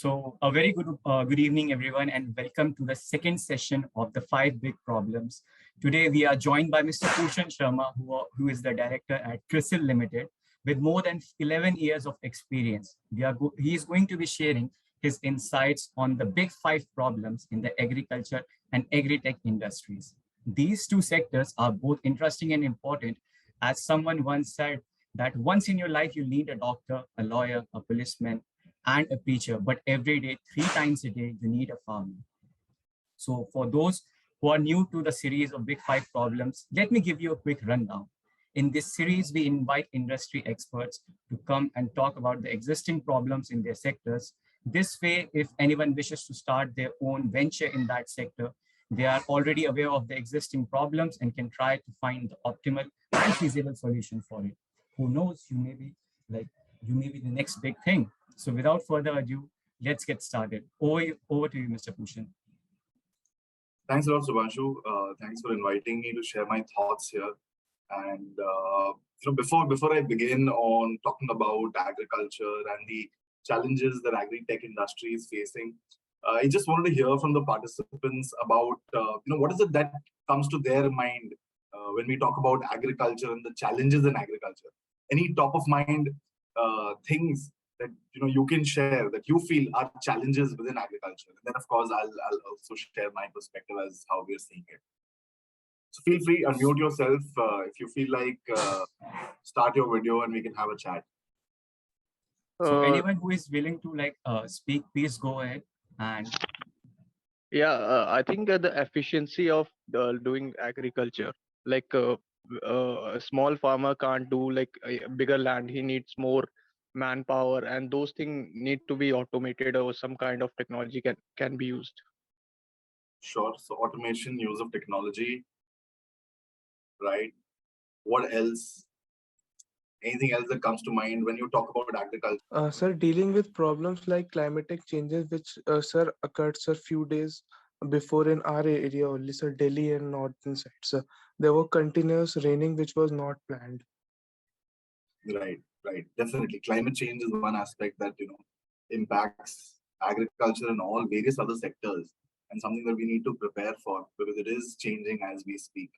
So a very good evening, everyone, and welcome to the second session of the 5 big problems. Today, we are joined by Mr. Pushan Sharma, who is the director at CRISIL Limited, with more than 11 years of experience. He is going to be sharing his insights on the big 5 problems in the agriculture and agri-tech industries. These two sectors are both interesting and important, as someone once said that once in your life you need a doctor, a lawyer, a policeman, and a preacher, but every day, 3 times a day, you need a farmer. So for those who are new to the series of Big 5 problems, let me give you a quick rundown. In this series, we invite industry experts to come and talk about the existing problems in their sectors. This way, if anyone wishes to start their own venture in that sector, they are already aware of the existing problems and can try to find the optimal and feasible solution for it. Who knows, you may be the next big thing. So without further ado, let's get started. Over to you, Mr. Pushan. Thanks a lot, Subhanshu. Thanks for inviting me to share my thoughts here. And before I begin on talking about agriculture and the challenges that agri-tech industry is facing, I just wanted to hear from the participants about what is it that comes to their mind when we talk about agriculture and the challenges in agriculture. Any top of mind things that you can share that you feel are challenges within agriculture, and then of course I'll also share my perspective as how we are seeing it. So feel free, unmute yourself if you feel like start your video and we can have a chat. So anyone who is willing to speak, please go ahead. And I think the efficiency of doing agriculture, like a small farmer can't do like a bigger land. He needs more manpower, and those things need to be automated, or some kind of technology can be used. Sure. So automation, use of technology, right? What else? Anything else that comes to mind when you talk about agriculture? Sir, dealing with problems like climatic changes, which sir occurred sir few days before in our area only, sir, Delhi and northern side, sir. There were continuous raining which was not planned. Right. Definitely. Climate change is one aspect that impacts agriculture and all various other sectors, and something that we need to prepare for because it is changing as we speak.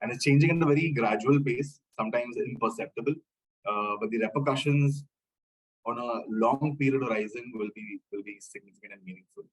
And it's changing at a very gradual pace, sometimes imperceptible, but the repercussions on a long period horizon will be significant and meaningful.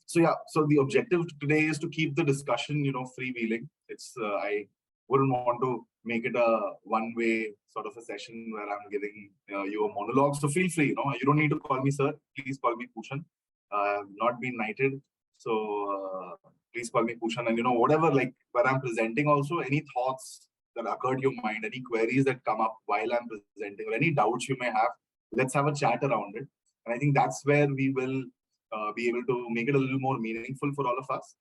So the objective today is to keep the discussion, freewheeling. It's I wouldn't want to make it a one-way sort of a session where I'm giving you a monologue. So feel free, you don't need to call me sir. Please call me Pushan. I have not been knighted, so please call me Pushan. And whatever, like when I'm presenting, also any thoughts that occur to your mind, any queries that come up while I'm presenting, or any doubts you may have, let's have a chat around it. And I think that's where we will be able to make it a little more meaningful for all of us.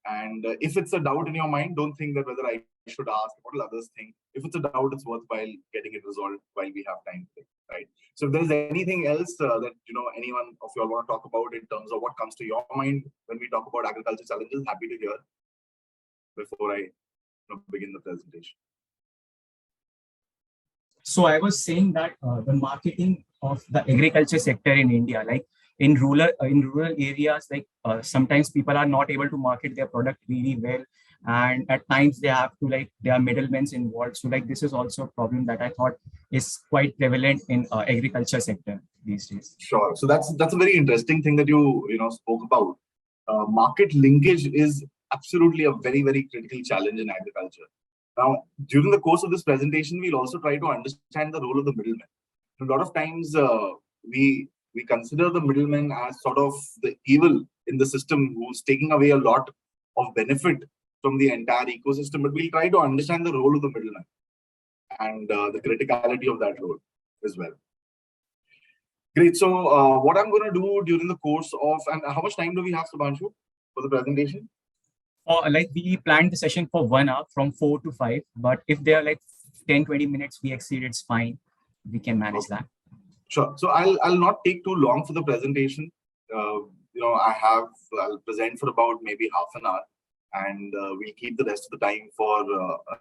And if it's a doubt in your mind, don't think that whether I should ask, what will others think. If it's a doubt, it's worthwhile getting it resolved while we have time today, right? So if there's anything else that anyone of you all want to talk about in terms of what comes to your mind when we talk about agriculture challenges, happy to hear before I begin the presentation. so I was saying that the marketing of the agriculture sector in India, like in rural areas, sometimes people are not able to market their product really well, and at times they have to there are middlemen involved. So this is also a problem that I thought is quite prevalent in agriculture sector these days. Sure. So that's a very interesting thing that you spoke about. Market linkage is absolutely a very, very critical challenge in agriculture. Now, during the course of this presentation, we'll also try to understand the role of the middleman. A lot of times we consider the middleman as sort of the evil in the system who's taking away a lot of benefit from the entire ecosystem, but we'll try to understand the role of the middleman and the criticality of that role as well. Great. So what I'm going to do during the course of, and how much time do we have, Subhanshu, for the presentation? We planned the session for 1 hour from 4 to 5, but if there are 10-20 minutes we exceed, it's fine. We can manage that. Sure. So I'll not take too long for the presentation. I'll present for about maybe half an hour, and we'll keep the rest of the time for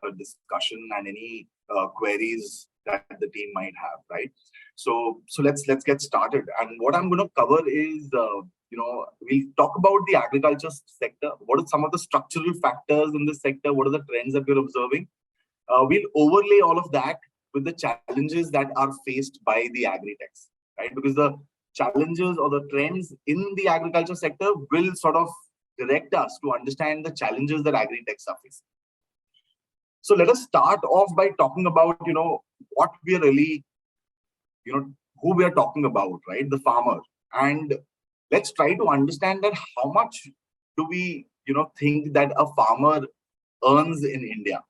a discussion and any queries that the team might have, right? So let's get started. And what I'm going to cover is, we'll talk about the agriculture sector. What are some of the structural factors in this sector? What are the trends that we're observing? We'll overlay all of that with the challenges that are faced by the agri-techs, right? Because the challenges or the trends in the agriculture sector will sort of direct us to understand the challenges that agri-techs are facing. So let us start off by talking about, what we are really, who we are talking about, right? The farmer. And let's try to understand that how much do we, think that a farmer earns in India,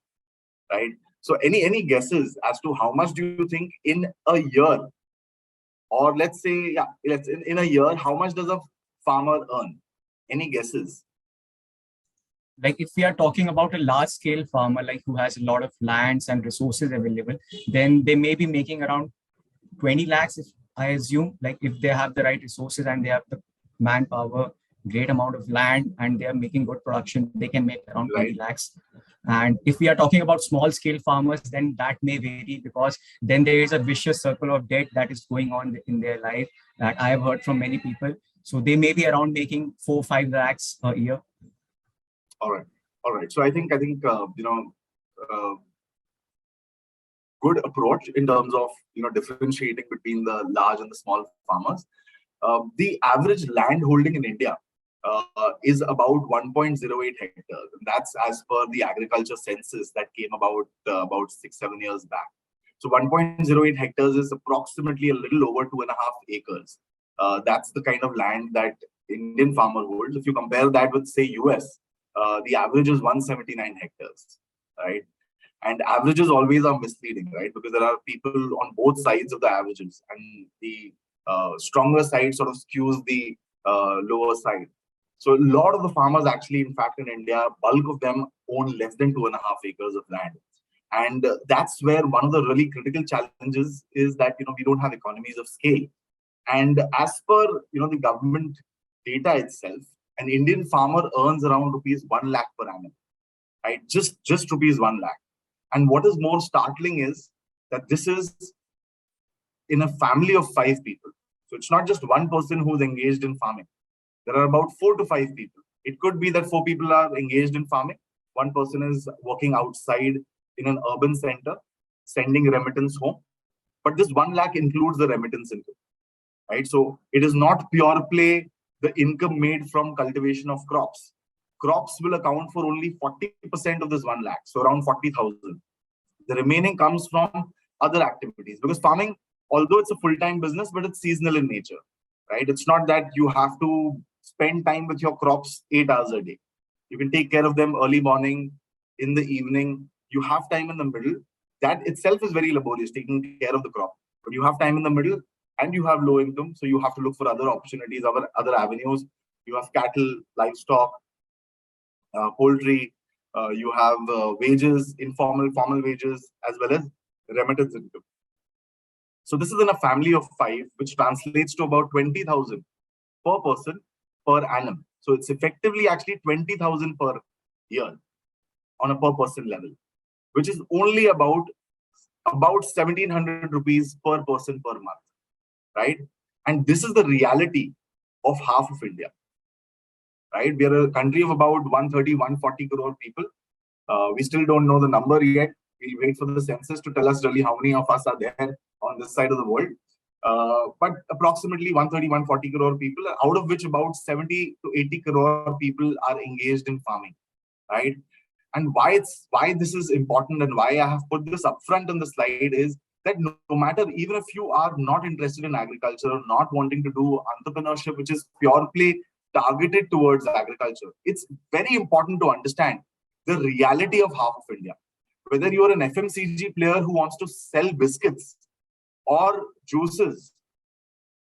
right? So any guesses as to how much do you think in a year, or let's say, in a year, how much does a farmer earn? Any guesses? Like if we are talking about a large scale farmer, like who has a lot of lands and resources available, then they may be making around 20 lakhs, if I assume, like if they have the right resources and they have the manpower, great amount of land, and they are making good production, they can make around 20 lakhs. And if we are talking about small scale farmers, then that may vary, because then there is a vicious circle of debt that is going on in their life that I have heard from many people. So they may be around making 4-5 lakhs a year. All right. So I think good approach in terms of differentiating between the large and the small farmers. The average land holding in India is about 1.08 hectares, and that's as per the agriculture census that came about 6-7 years back. So 1.08 hectares is approximately a little over 2.5 acres. That's the kind of land that Indian farmer holds. If you compare that with, say, US, the average is 179 hectares, right? And averages always are misleading, right? Because there are people on both sides of the averages, and the stronger side sort of skews the lower side. So a lot of the farmers actually, in fact, in India, bulk of them own less than 2.5 acres of land. And that's where one of the really critical challenges is that, we don't have economies of scale. And as per, the government data itself, an Indian farmer earns around rupees 1 lakh per annum, right? Just rupees 1 lakh. And what is more startling is that this is in a family of 5 people. So it's not just one person who's engaged in farming. There are about 4 to 5 people. It could be that 4 people are engaged in farming. One person is working outside in an urban center, sending remittance home. But this 1 lakh includes the remittance income, right? So it is not pure play, the income made from cultivation of crops. Crops will account for only 40% of this 1 lakh, so around 40,000. The remaining comes from other activities, because farming, although it's a full-time business, but it's seasonal in nature, right? It's not that you have to spend time with your crops 8 hours a day. You can take care of them early morning, in the evening. You have time in the middle. That itself is very laborious, taking care of the crop. But you have time in the middle, and you have low income, so you have to look for other opportunities, other avenues. You have cattle, livestock, poultry. You have wages, informal, formal wages, as well as remittance income. So this is in a family of 5, which translates to about 20,000 per person per annum. So it's effectively actually 20,000 per year on a per person level, which is only about 1,700 rupees per person per month, right? And this is the reality of half of India, right? We are a country of about 130, 140 crore people. We still don't know the number yet. We'll wait for the census to tell us really how many of us are there on this side of the world. But approximately 130, 140 crore people, out of which about 70 to 80 crore people are engaged in farming, right? And why this is important and why I have put this upfront on the slide is that no matter, even if you are not interested in agriculture or not wanting to do entrepreneurship, which is pure play targeted towards agriculture, it's very important to understand the reality of half of India. Whether you are an FMCG player who wants to sell biscuits or juices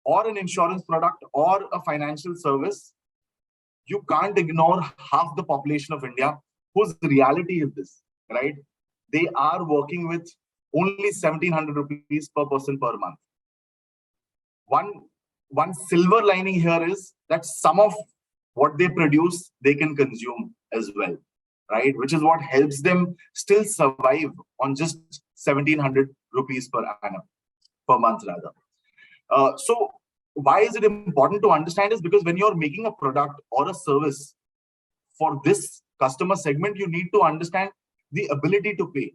or an insurance product or a financial service, you can't ignore half the population of India whose reality is this, right? They are working with only 1,700 rupees per person per month. One silver lining here is that some of what they produce, they can consume as well, right? Which is what helps them still survive on just 1,700 rupees per annum, per month rather. So why is it important to understand is because when you're making a product or a service for this customer segment, you need to understand the ability to pay.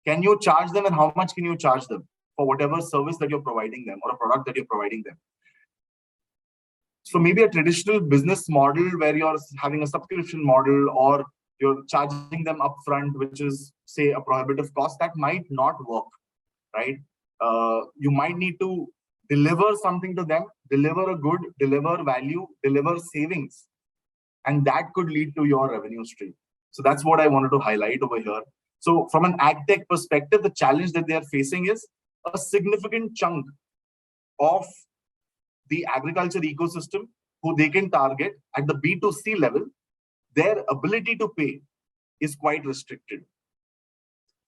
Can you charge them, and how much can you charge them for whatever service that you're providing them or a product that you're providing them? So maybe a traditional business model where you're having a subscription model or you're charging them upfront, which is, say, a prohibitive cost, that might not work, right? You might need to deliver something to them, deliver a good, deliver value, deliver savings, and that could lead to your revenue stream. So that's what I wanted to highlight over here. So from an Agtech perspective, the challenge that they are facing is a significant chunk of the agriculture ecosystem who they can target at the B2C level. Their ability to pay is quite restricted,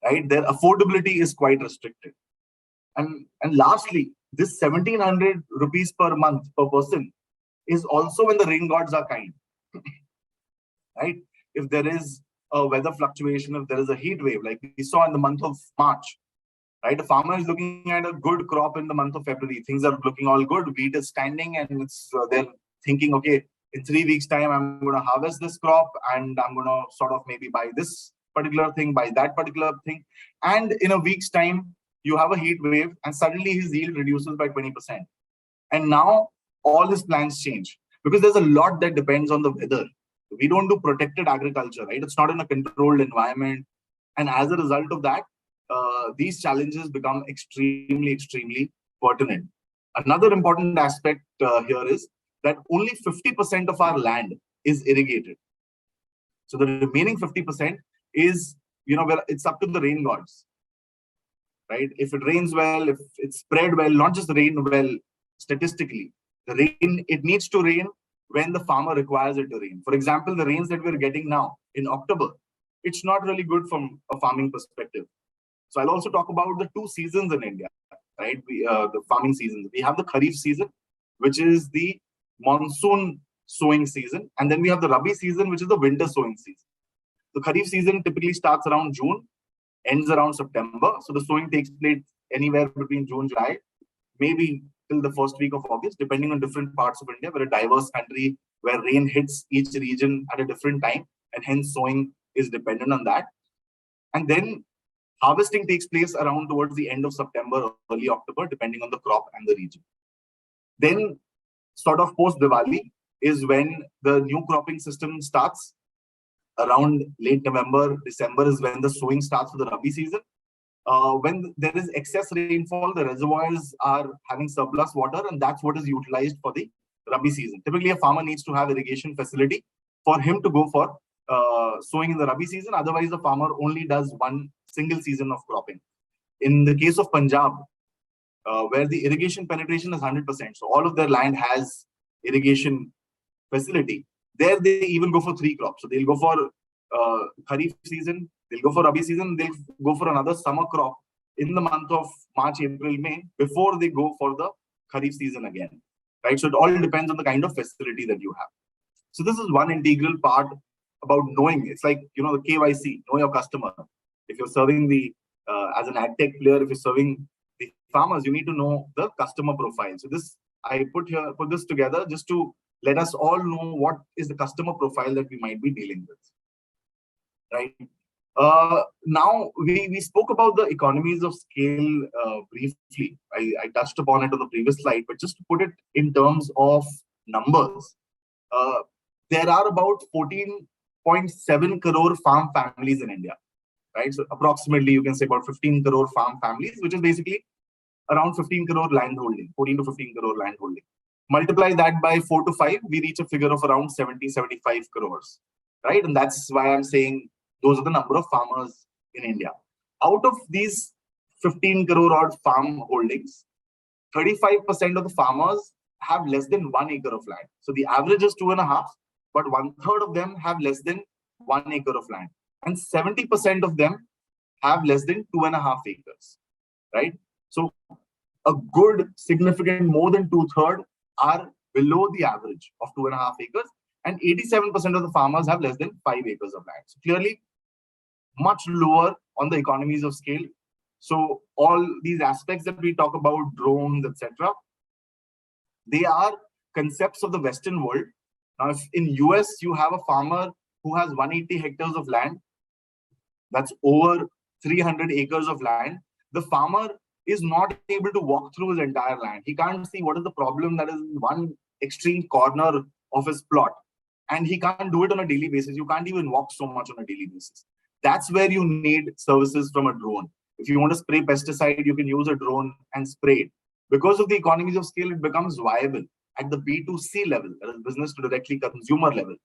right? Their affordability is quite restricted. And lastly, this 1,700 rupees per month per person is also when the rain gods are kind, right? If there is a weather fluctuation, if there is a heat wave, like we saw in the month of March, right? A farmer is looking at a good crop in the month of February. Things are looking all good. Wheat is standing, and they're thinking, okay, in 3 weeks' time, I'm going to harvest this crop, and I'm going to sort of maybe buy this particular thing, buy that particular thing. And in a week's time, you have a heat wave, and suddenly his yield reduces by 20%. And now all his plans change because there's a lot that depends on the weather. We don't do protected agriculture, right? It's not in a controlled environment. And as a result of that, these challenges become extremely pertinent. Another important aspect here is that only 50% of our land is irrigated. So the remaining 50% is, where it's up to the rain gods, right? If it rains well, if it's spread well, not just rain well, statistically, it needs to rain when the farmer requires it to rain. For example, the rains that we're getting now in October, it's not really good from a farming perspective. So I'll also talk about the two seasons in India, right? The farming seasons. We have the Kharif season, which is the monsoon sowing season. And then we have the Rabi season, which is the winter sowing season. The Kharif season typically starts around June, ends around September. So the sowing takes place anywhere between June, July, maybe till the first week of August, depending on different parts of India. We're a diverse country where rain hits each region at a different time, and hence sowing is dependent on that. And then harvesting takes place around towards the end of September, early October, depending on the crop and the region. Then sort of post-Diwali is when the new cropping system starts. Around late November, December is when the sowing starts for the Rabi season. When there is excess rainfall, the reservoirs are having surplus water, and that's what is utilized for the Rabi season. Typically, a farmer needs to have irrigation facility for him to go for sowing in the Rabi season. Otherwise, the farmer only does one single season of cropping. In the case of Punjab, where the irrigation penetration is 100%, so all of their land has irrigation facility, there they even go for 3 crops. So they'll go for Kharif season, they'll go for Rabi season, they'll go for another summer crop in the month of March, April, May, before they go for the Kharif season again, right? So it all depends on the kind of facility that you have. So this is one integral part about knowing. It's like, the KYC, know your customer. If you're serving as an Agtech player, if you're serving the farmers, you need to know the customer profile. So this, I put this together just to let us all know what is the customer profile that we might be dealing with, right? Now, we spoke about the economies of scale briefly. I touched upon it on the previous slide, but just to put it in terms of numbers, there are about 14.7 crore farm families in India, right? So approximately, you can say about 15 crore farm families, which is basically around 15 crore land holding, 14 to 15 crore land holding. Multiply that by 4 to 5, we reach a figure of around 75 crores, right? And that's why I'm saying those are the number of farmers in India. Out of these 15 crore odd farm holdings, 35% of the farmers have less than 1 acre of land. So the average is 2.5, but 1/3 of them have less than 1 acre of land. And 70% of them have less than 2.5 acres, right? So a good, significant, more than 2/3 are below the average of 2.5 acres, and 87% of the farmers have less than 5 acres of land. So clearly, much lower on the economies of scale. So all these aspects that we talk about, drones, etc., they are concepts of the Western world. Now, if in US you have a farmer who has 180 hectares of land, that's over 300 acres of land, the farmer is not able to walk through his entire land. He can't see what is the problem that is in one extreme corner of his plot. And he can't do it on a daily basis. You can't even walk so much on a daily basis. That's where you need services from a drone. If you want to spray pesticide, you can use a drone and spray it. Because of the economies of scale, it becomes viable at the B2C level, that is business to directly consumer level.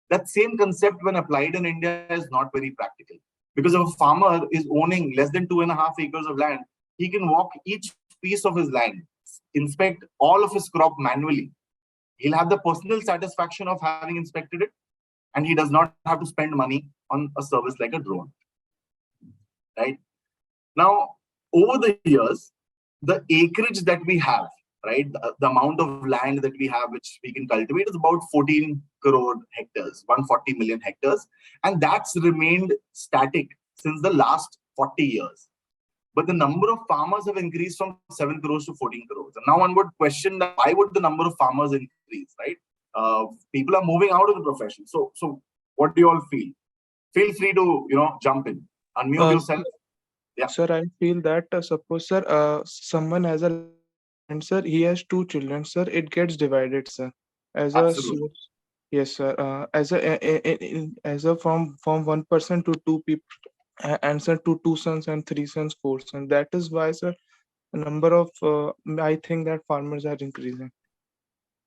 That same concept when applied in India is not very practical. Because if a farmer is owning less than 2.5 acres of land, he can walk each piece of his land, inspect all of his crop manually. He'll have the personal satisfaction of having inspected it, and he does not have to spend money on a service like a drone. Right? Now, over the years, the acreage that we have, right, the amount of land that we have which we can cultivate is about 14 crore hectares, 140 million hectares, and that's remained static since the last 40 years. But the number of farmers have increased from 7 crores to 14 crores. And now one would question that why would the number of farmers increase, right? People are moving out of the profession. So what do you all feel? Feel free to, jump in, unmute yourself. Yeah. Sir, I feel that suppose, sir, someone has a and sir, he has two children, sir. It gets divided, sir, as a Absolutely. source. Yes, sir. As a from one person to two people, and sir, to two sons and three sons, four sons. That is why, sir, the number of I think that farmers are increasing.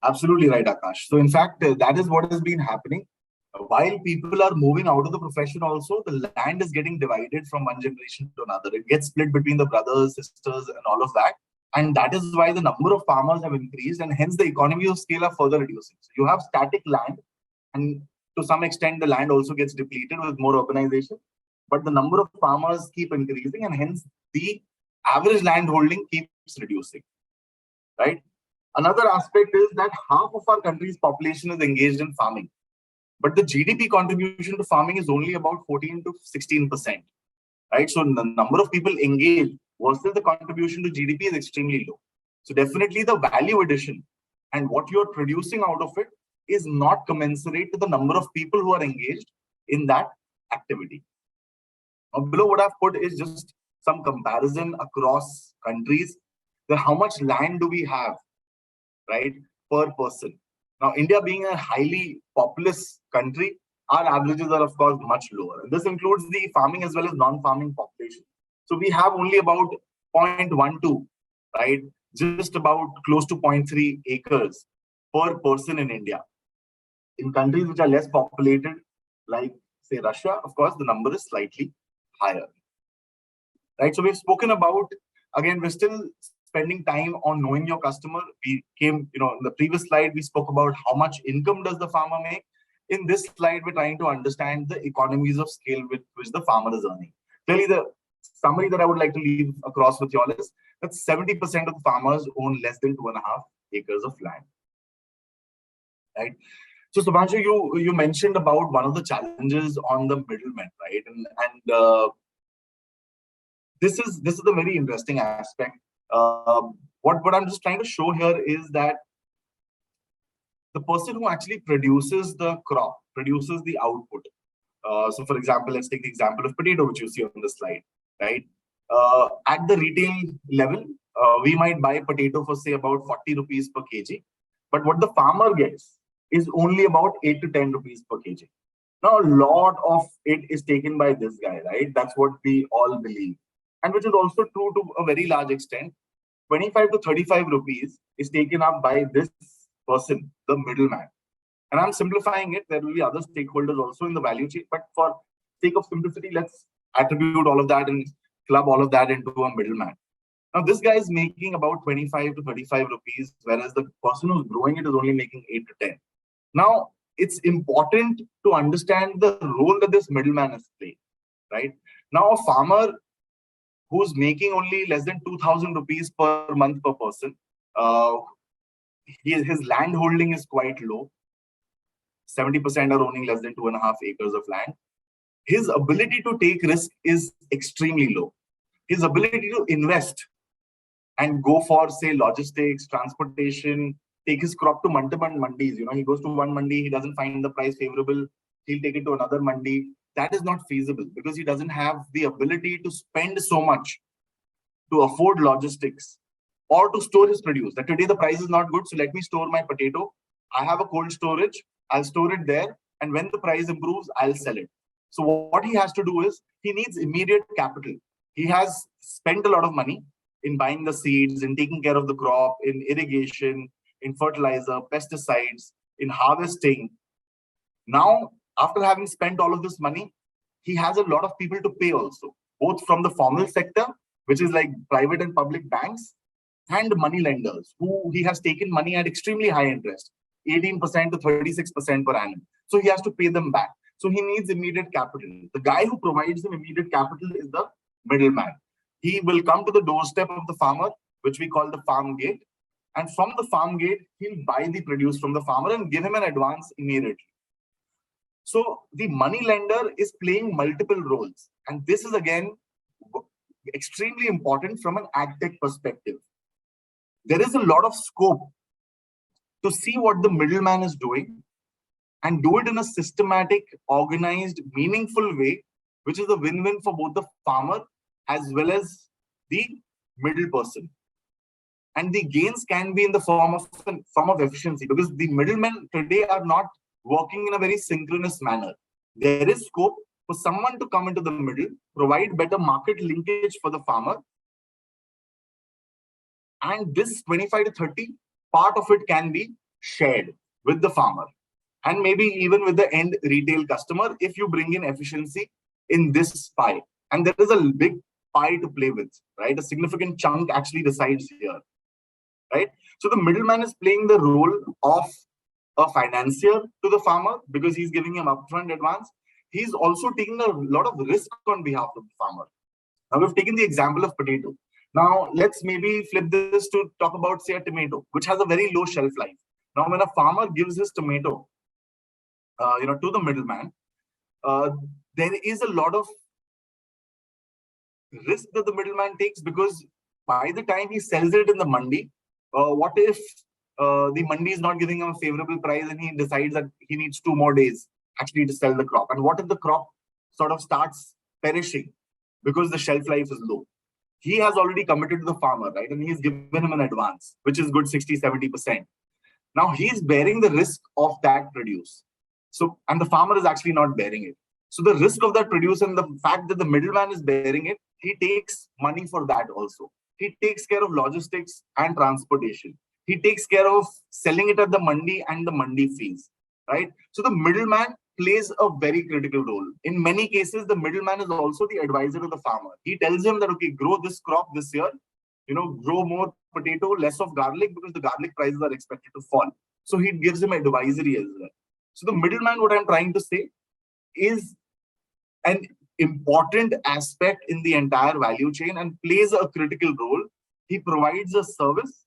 Absolutely right, Akash. So in fact, that is what has been happening. While people are moving out of the profession also, the land is getting divided from one generation to another. It gets split between the brothers, sisters, and all of that. And that is why the number of farmers have increased, and hence the economies of scale are further reducing. So you have static land, and to some extent, the land also gets depleted with more urbanization. But the number of farmers keep increasing, and hence the average land holding keeps reducing. Right? Another aspect is that half of our country's population is engaged in farming. But the GDP contribution to farming is only about 14 to 16%. Right? So the number of people engaged versus the contribution to GDP is extremely low. So definitely the value addition and what you're producing out of it is not commensurate to the number of people who are engaged in that activity. Now, below what I've put is just some comparison across countries. How much land do we have, right, per person? Now, India being a highly populous country, our averages are, of course, much lower. And this includes the farming as well as non-farming population. So we have only about 0.12, right? Just about close to 0.3 acres per person in India. In countries which are less populated, like, say, Russia, of course, the number is slightly higher. Right? So we've spoken about, again, we're still spending time on knowing your customer. We came, in the previous slide, we spoke about how much income does the farmer make. In this slide, we're trying to understand the economies of scale with which the farmer is earning. Clearly, the summary that I would like to leave across with you all is that 70% of the farmers own less than 2.5 acres of land. Right? So, Subhanshu, you mentioned about one of the challenges on the middlemen, right? And this is a very interesting aspect. What I'm just trying to show here is that the person who actually produces the crop, produces the output. So, for example, let's take the example of potato, which you see on the slide, right? At the retail level, we might buy potato for, say, about 40 rupees per kg. But what the farmer gets is only about 8 to 10 rupees per kg. Now, a lot of it is taken by this guy, right? That's what we all believe. And which is also true to a very large extent. 25 to 35 rupees is taken up by this person, the middleman. And I'm simplifying it. There will be other stakeholders also in the value chain. But for sake of simplicity, let's attribute all of that and club all of that into a middleman. Now, this guy is making about 25 to 35 rupees, whereas the person who's growing it is only making 8 to 10. Now, it's important to understand the role that this middleman is playing, right? Now, a farmer who's making only less than 2,000 rupees per month per person, his land holding is quite low. 70% are owning less than 2.5 acres of land. His ability to take risk is extremely low. his ability to invest and go for, say, logistics, transportation, take his crop to mandis. He goes to one mandi, he doesn't find the price favorable, he'll take it to another mandi. That is not feasible because he doesn't have the ability to spend so much to afford logistics or to store his produce. That today the price is not good, so let me store my potato. I have a cold storage, I'll store it there, and when the price improves, I'll sell it. So what he has to do is, he needs immediate capital. He has spent a lot of money in buying the seeds, in taking care of the crop, in irrigation, in fertilizer, pesticides, in harvesting. Now, after having spent all of this money, he has a lot of people to pay also, both from the formal sector, which is like private and public banks, and money lenders, who he has taken money at extremely high interest, 18% to 36% per annum. So he has to pay them back. So he needs immediate capital. The guy who provides him immediate capital is the middleman. He will come to the doorstep of the farmer, which we call the farm gate. And from the farm gate, he'll buy the produce from the farmer and give him an advance immediately. So the money lender is playing multiple roles. And this is again extremely important from an Agtech perspective. There is a lot of scope to see what the middleman is doing and do it in a systematic, organized, meaningful way, which is a win-win for both the farmer as well as the middle person. And the gains can be in the form of efficiency, because the middlemen today are not working in a very synchronous manner. There is scope for someone to come into the middle, provide better market linkage for the farmer, and this 25 to 30 part of it can be shared with the farmer and maybe even with the end retail customer if you bring in efficiency in this pie. And there is a big pie to play with, right? A significant chunk actually resides here, right? So the middleman is playing the role of a financier to the farmer because he's giving him upfront advance. He's also taking a lot of risk on behalf of the farmer. Now we've taken the example of potato. Now let's maybe flip this to talk about, say, a tomato, which has a very low shelf life. Now when a farmer gives his tomato, to the middleman, there is a lot of risk that the middleman takes, because by the time he sells it in the mandi, what if the mandi is not giving him a favorable price and he decides that he needs 2 more days actually to sell the crop? And what if the crop sort of starts perishing because the shelf life is low? He has already committed to the farmer, right? And he's given him an advance, which is good 60-70%. Now he's bearing the risk of that produce. So, and the farmer is actually not bearing it. So the risk of that produce and the fact that the middleman is bearing it, he takes money for that also. He takes care of logistics and transportation. He takes care of selling it at the mandi and the mandi fees, right? So the middleman plays a very critical role. In many cases, the middleman is also the advisor to the farmer. He tells him that, okay, grow this crop this year, grow more potato, less of garlic, because the garlic prices are expected to fall. So he gives him advisory as well. So the middleman, what I'm trying to say, is an important aspect in the entire value chain and plays a critical role. He provides a service,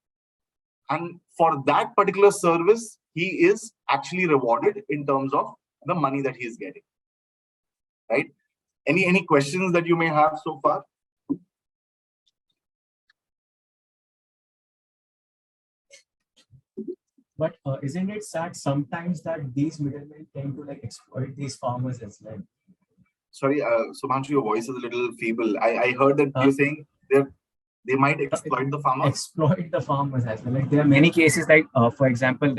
and for that particular service, he is actually rewarded in terms of the money that he is getting, right? Any questions that you may have so far? But isn't it sad sometimes that these middlemen tend to exploit these farmers as well? Sorry, Subhanshu, your voice is a little feeble. I heard that you're saying they might exploit the farmers. Exploit the farmers as well. There are many cases for example,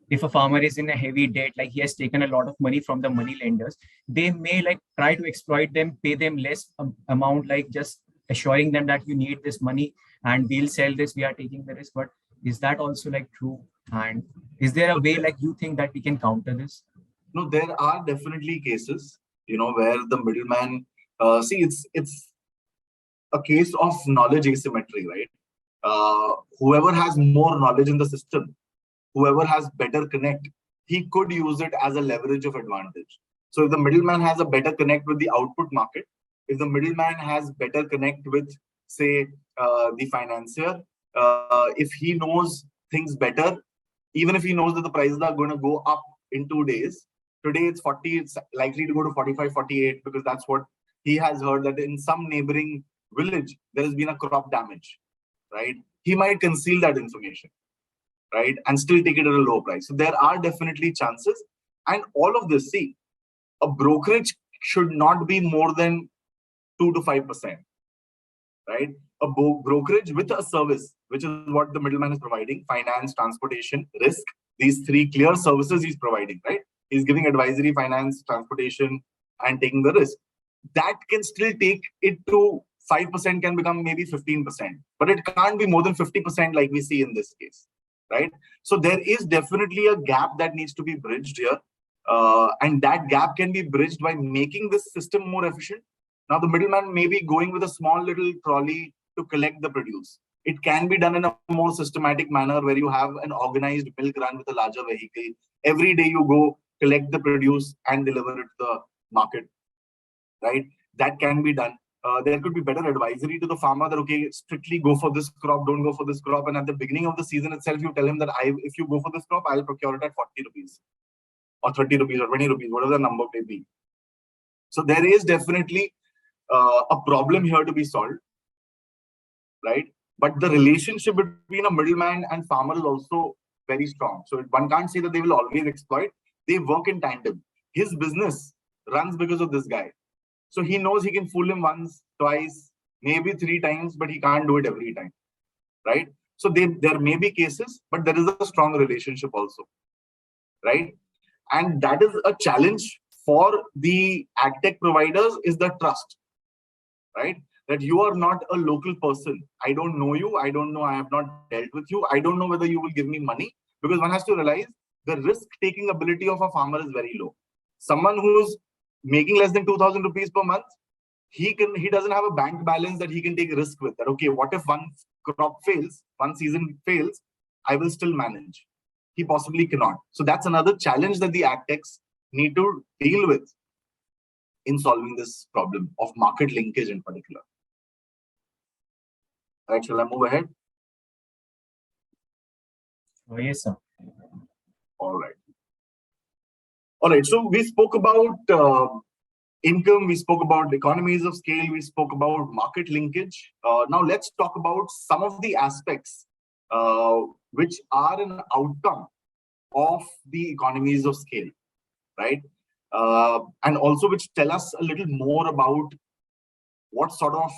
if a farmer is in a heavy debt, he has taken a lot of money from the money lenders, they may try to exploit them, pay them less amount, just assuring them that you need this money and we'll sell this, we are taking the risk. But is that also true? And is there a way you think that we can counter this? No, there are definitely cases, where the middleman, it's a case of knowledge asymmetry, right? Whoever has more knowledge in the system, whoever has better connect, he could use it as a leverage of advantage. So if the middleman has a better connect with the output market, if the middleman has better connect with, say, the financier, if he knows things better, even if he knows that the prices are going to go up in 2 days, today it's 40, it's likely to go to 45, 48, because that's what he has heard that in some neighboring village, there has been a crop damage, right? He might conceal that information, right? And still take it at a low price. So there are definitely chances. And all of this, see, a brokerage should not be more than 2 to 5%, right? A brokerage with a service, which is what the middleman is providing: finance, transportation, risk. These three clear services he's providing, right? He's giving advisory, finance, transportation, and taking the risk. That can still take it to 5%, can become maybe 15%, but it can't be more than 50% like we see in this case, right? So there is definitely a gap that needs to be bridged here. And that gap can be bridged by making this system more efficient. Now, the middleman may be going with a small little trolley to collect the produce. It can be done in a more systematic manner where you have an organized milk run with a larger vehicle. Every day you go collect the produce and deliver it to the market, right? That can be done. There could be better advisory to the farmer that, okay, strictly go for this crop, don't go for this crop. And at the beginning of the season itself, you tell him that if you go for this crop, I'll procure it at 40 rupees or 30 rupees or 20 rupees, whatever the number may be. So there is definitely a problem here to be solved, right? But the relationship between a middleman and farmer is also very strong. So one can't say that they will always exploit. They work in tandem. His business runs because of this guy. So he knows he can fool him once, twice, maybe 3 times, but he can't do it every time, right? So there may be cases, but there is a strong relationship also, right? And that is a challenge for the agtech providers, is the trust, right? That you are not a local person. I don't know you. I don't know. I have not dealt with you. I don't know whether you will give me money, because one has to realize the risk-taking ability of a farmer is very low. Someone who's making less than 2,000 rupees per month, he doesn't have a bank balance that he can take risk with. That, okay, what if one crop fails, one season fails, I will still manage. He possibly cannot. So that's another challenge that the agtechs need to deal with in solving this problem of market linkage in particular. Right, shall I move ahead? Oh, yes, sir. All right. All right. So we spoke about income, we spoke about economies of scale, we spoke about market linkage. Now let's talk about some of the aspects which are an outcome of the economies of scale, right? And also which tell us a little more about what sort of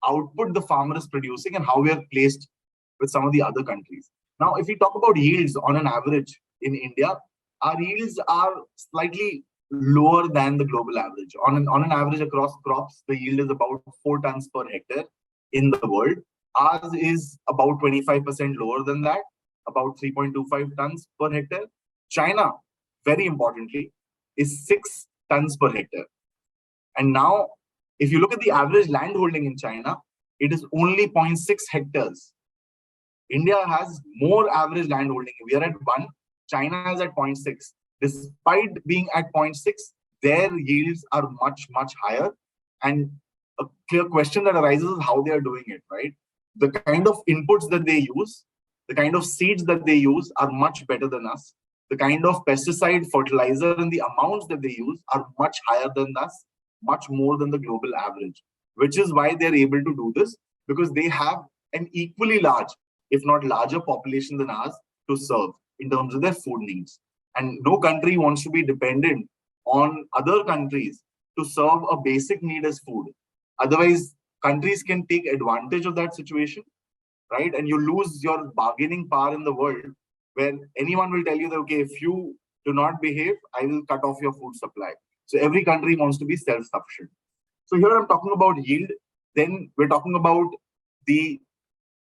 output the farmer is producing and how we are placed with some of the other countries. Now, if we talk about yields on an average in India, our yields are slightly lower than the global average. On an average across crops, the yield is about 4 tons per hectare in the world. Ours is about 25% lower than that, about 3.25 tons per hectare. China, very importantly, is 6 tons per hectare. And now, if you look at the average land holding in China, it is only 0.6 hectares. India has more average land holding. We are at 1. China is at 0.6. Despite being at 0.6, their yields are much, much higher. And a clear question that arises is how they are doing it, right? The kind of inputs that they use, the kind of seeds that they use are much better than us. The kind of pesticide, fertilizer, and the amounts that they use are much higher than us, much more than the global average, which is why they're able to do this, because they have an equally large, if not larger population than ours to serve in terms of their food needs. And no country wants to be dependent on other countries to serve a basic need as food. Otherwise, countries can take advantage of that situation, right? And you lose your bargaining power in the world, where anyone will tell you that, okay, if you do not behave, I will cut off your food supply. So every country wants to be self-sufficient. So here I'm talking about yield. Then we're talking about the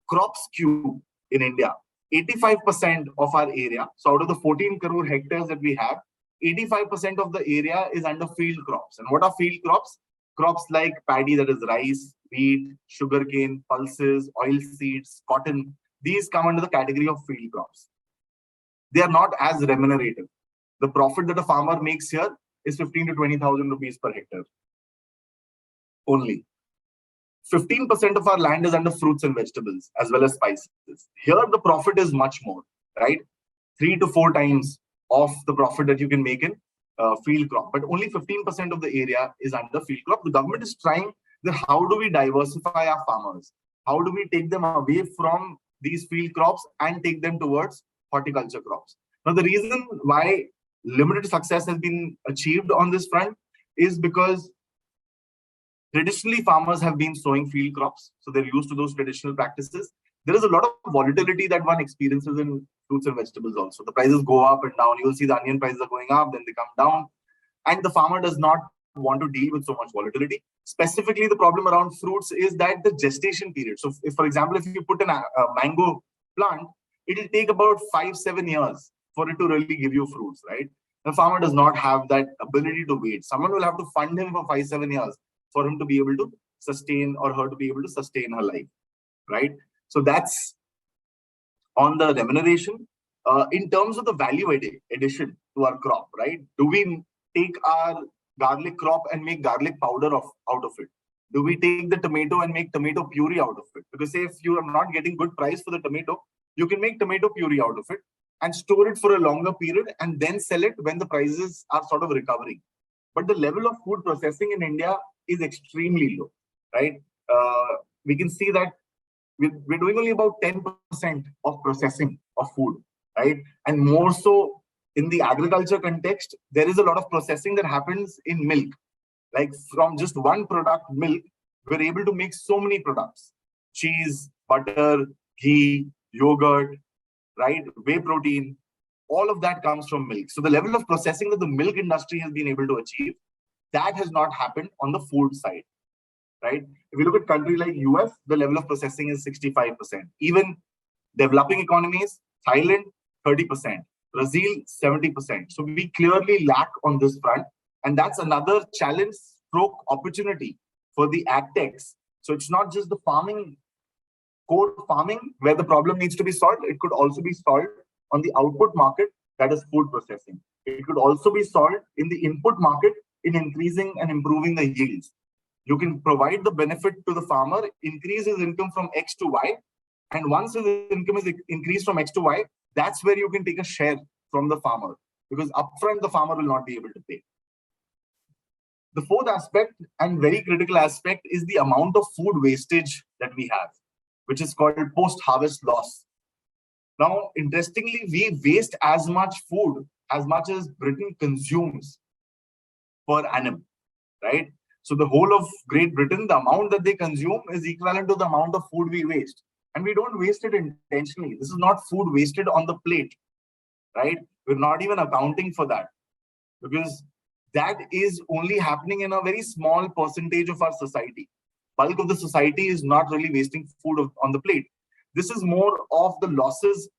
crop skew in India. 85% of our area, so out of the 14 crore hectares that we have, 85% of the area is under field crops. And what are field crops? Crops like paddy, that is rice, wheat, sugarcane, pulses, oil seeds, cotton. These come under the category of field crops. They are not as remunerative. The profit that a farmer makes here is 15 to 20,000 rupees per hectare only. 15% of our land is under fruits and vegetables as well as spices. Here the profit is much more, right? 3 to 4 times of the profit that you can make in field crop. But only 15% of the area is under field crop. The government is trying then how do we diversify our farmers? How do we take them away from these field crops and take them towards horticulture crops? Now, the reason why limited success has been achieved on this front is because traditionally farmers have been sowing field crops, so they're used to those traditional practices. There is a lot of volatility that one experiences in fruits and vegetables also. The prices go up and down. You'll see the onion prices are going up, then they come down. And the farmer does not want to deal with so much volatility. Specifically, the problem around fruits is that the gestation period. So if, for example, if you put a mango plant, it'll take about 5-7 years for it to really give you fruits, right? The farmer does not have that ability to wait. Someone will have to fund him for 5-7 years for him to be able to sustain, or her to be able to sustain her life, right? So that's on the remuneration. In terms of the value addition to our crop, right? Do we take our garlic crop and make garlic powder out of it? Do we take the tomato and make tomato puree out of it? Because say if you are not getting good price for the tomato, you can make tomato puree out of it and store it for a longer period and then sell it when the prices are sort of recovering. But the level of food processing in India is extremely low, right? We can see that we're doing only about 10% of processing of food, right? And more so in the agriculture context, there is a lot of processing that happens in milk. Like from just one product, milk, we're able to make so many products: cheese, butter, ghee, yogurt, right? Whey protein. All of that comes from milk. So the level of processing that the milk industry has been able to achieve, that has not happened on the food side, right? If you look at country like US, the level of processing is 65%. Even developing economies, Thailand, 30%. Brazil, 70%. So we clearly lack on this front. And that's another challenge stroke opportunity for the agtechs. So it's not just the core farming where the problem needs to be solved. It could also be solved on the output market, that is food processing. It could also be solved in the input market in increasing and improving the yields. You can provide the benefit to the farmer, increase his income from X to Y. And once his income is increased from X to Y, that's where you can take a share from the farmer, because upfront the farmer will not be able to pay. The fourth aspect and very critical aspect is the amount of food wastage that we have, which is called post-harvest loss. Now, interestingly, we waste as much food as much as Britain consumes per annum, right? So the whole of Great Britain, the amount that they consume is equivalent to the amount of food we waste. And we don't waste it intentionally. This is not food wasted on the plate, right? We're not even accounting for that, because that is only happening in a very small percentage of our society. Bulk of the society is not really wasting food on the plate. This is more of the losses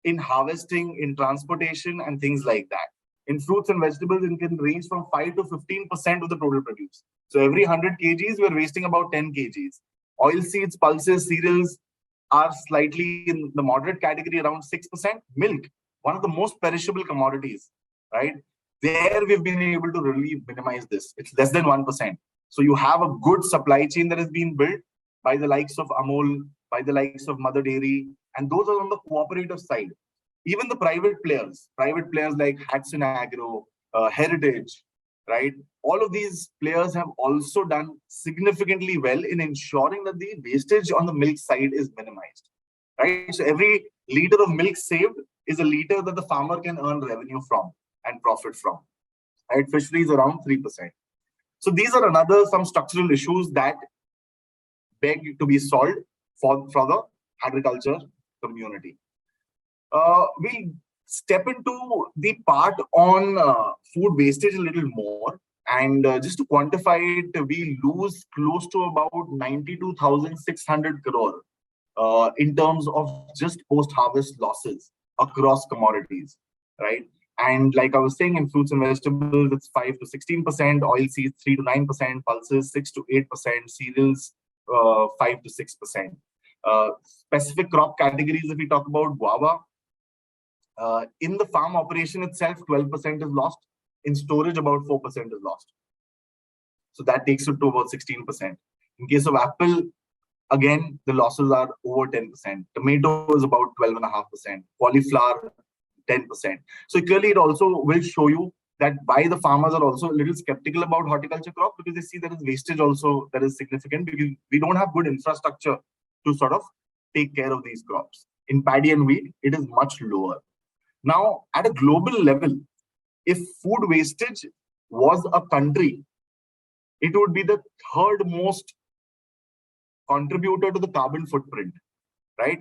in harvesting, in transportation, and things like that. In fruits and vegetables, it can range from 5 to 15% of the total produce. So every 100 kgs, we're wasting about 10 kgs. Oilseeds, pulses, cereals are slightly in the moderate category, around 6%. Milk, one of the most perishable commodities, right? There we've been able to really minimize this. It's less than 1%. So you have a good supply chain that has been built by the likes of Amul, by the likes of Mother Dairy, and those are on the cooperative side. Even the private players like Hudson Agro, Heritage, right? All of these players have also done significantly well in ensuring that the wastage on the milk side is minimized, right? So every liter of milk saved is a liter that the farmer can earn revenue from and profit from, right? Fisheries around 3%. So these are some structural issues that beg to be solved for the agriculture community. We'll step into the part on food wastage a little more. And just to quantify it, we lose close to about 92,600 crore in terms of just post-harvest losses across commodities, right? And like I was saying, in fruits and vegetables, it's 5 to 16%, oilseeds 3 to 9%, pulses 6 to 8%, cereals 5 to 6%. Specific crop categories, if we talk about guava, in the farm operation itself, 12% is lost. In storage, about 4% is lost. So that takes it to about 16%. In case of apple, again, the losses are over 10%. Tomato is about 12.5%. Cauliflower, 10%. So clearly, it also will show you that why the farmers are also a little skeptical about horticulture crop, because they see there is wastage also that is significant, because we don't have good infrastructure to sort of take care of these crops. In paddy and wheat, it is much lower. Now, at a global level, if food wastage was a country, it would be the third most contributor to the carbon footprint, right?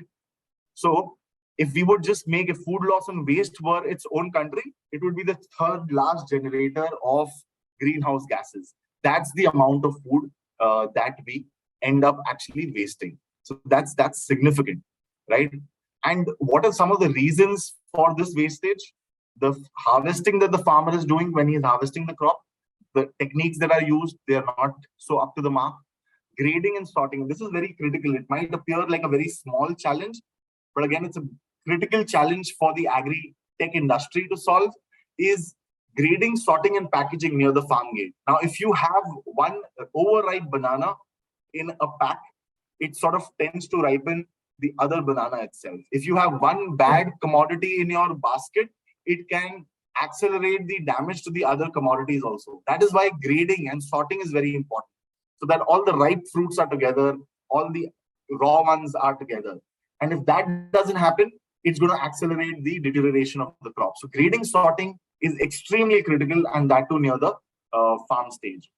So if we would just make a food loss and waste were its own country, it would be the third largest generator of greenhouse gases. That's the amount of food that we end up actually wasting. So that's significant, right? And what are some of the reasons for this wastage? The harvesting that the farmer is doing when he is harvesting the crop, the techniques that are used, they are not so up to the mark. Grading and sorting, this is very critical. It might appear like a very small challenge, but again, it's a critical challenge for the agri-tech industry to solve, is grading, sorting, and packaging near the farm gate. Now, if you have one overripe banana in a pack, it sort of tends to ripen the other banana itself. If you have one bad commodity in your basket, it can accelerate the damage to the other commodities also. That is why grading and sorting is very important, so that all the ripe fruits are together, all the raw ones are together. And if that doesn't happen, it's going to accelerate the deterioration of the crop. So grading, sorting is extremely critical, and that too near the farm stage.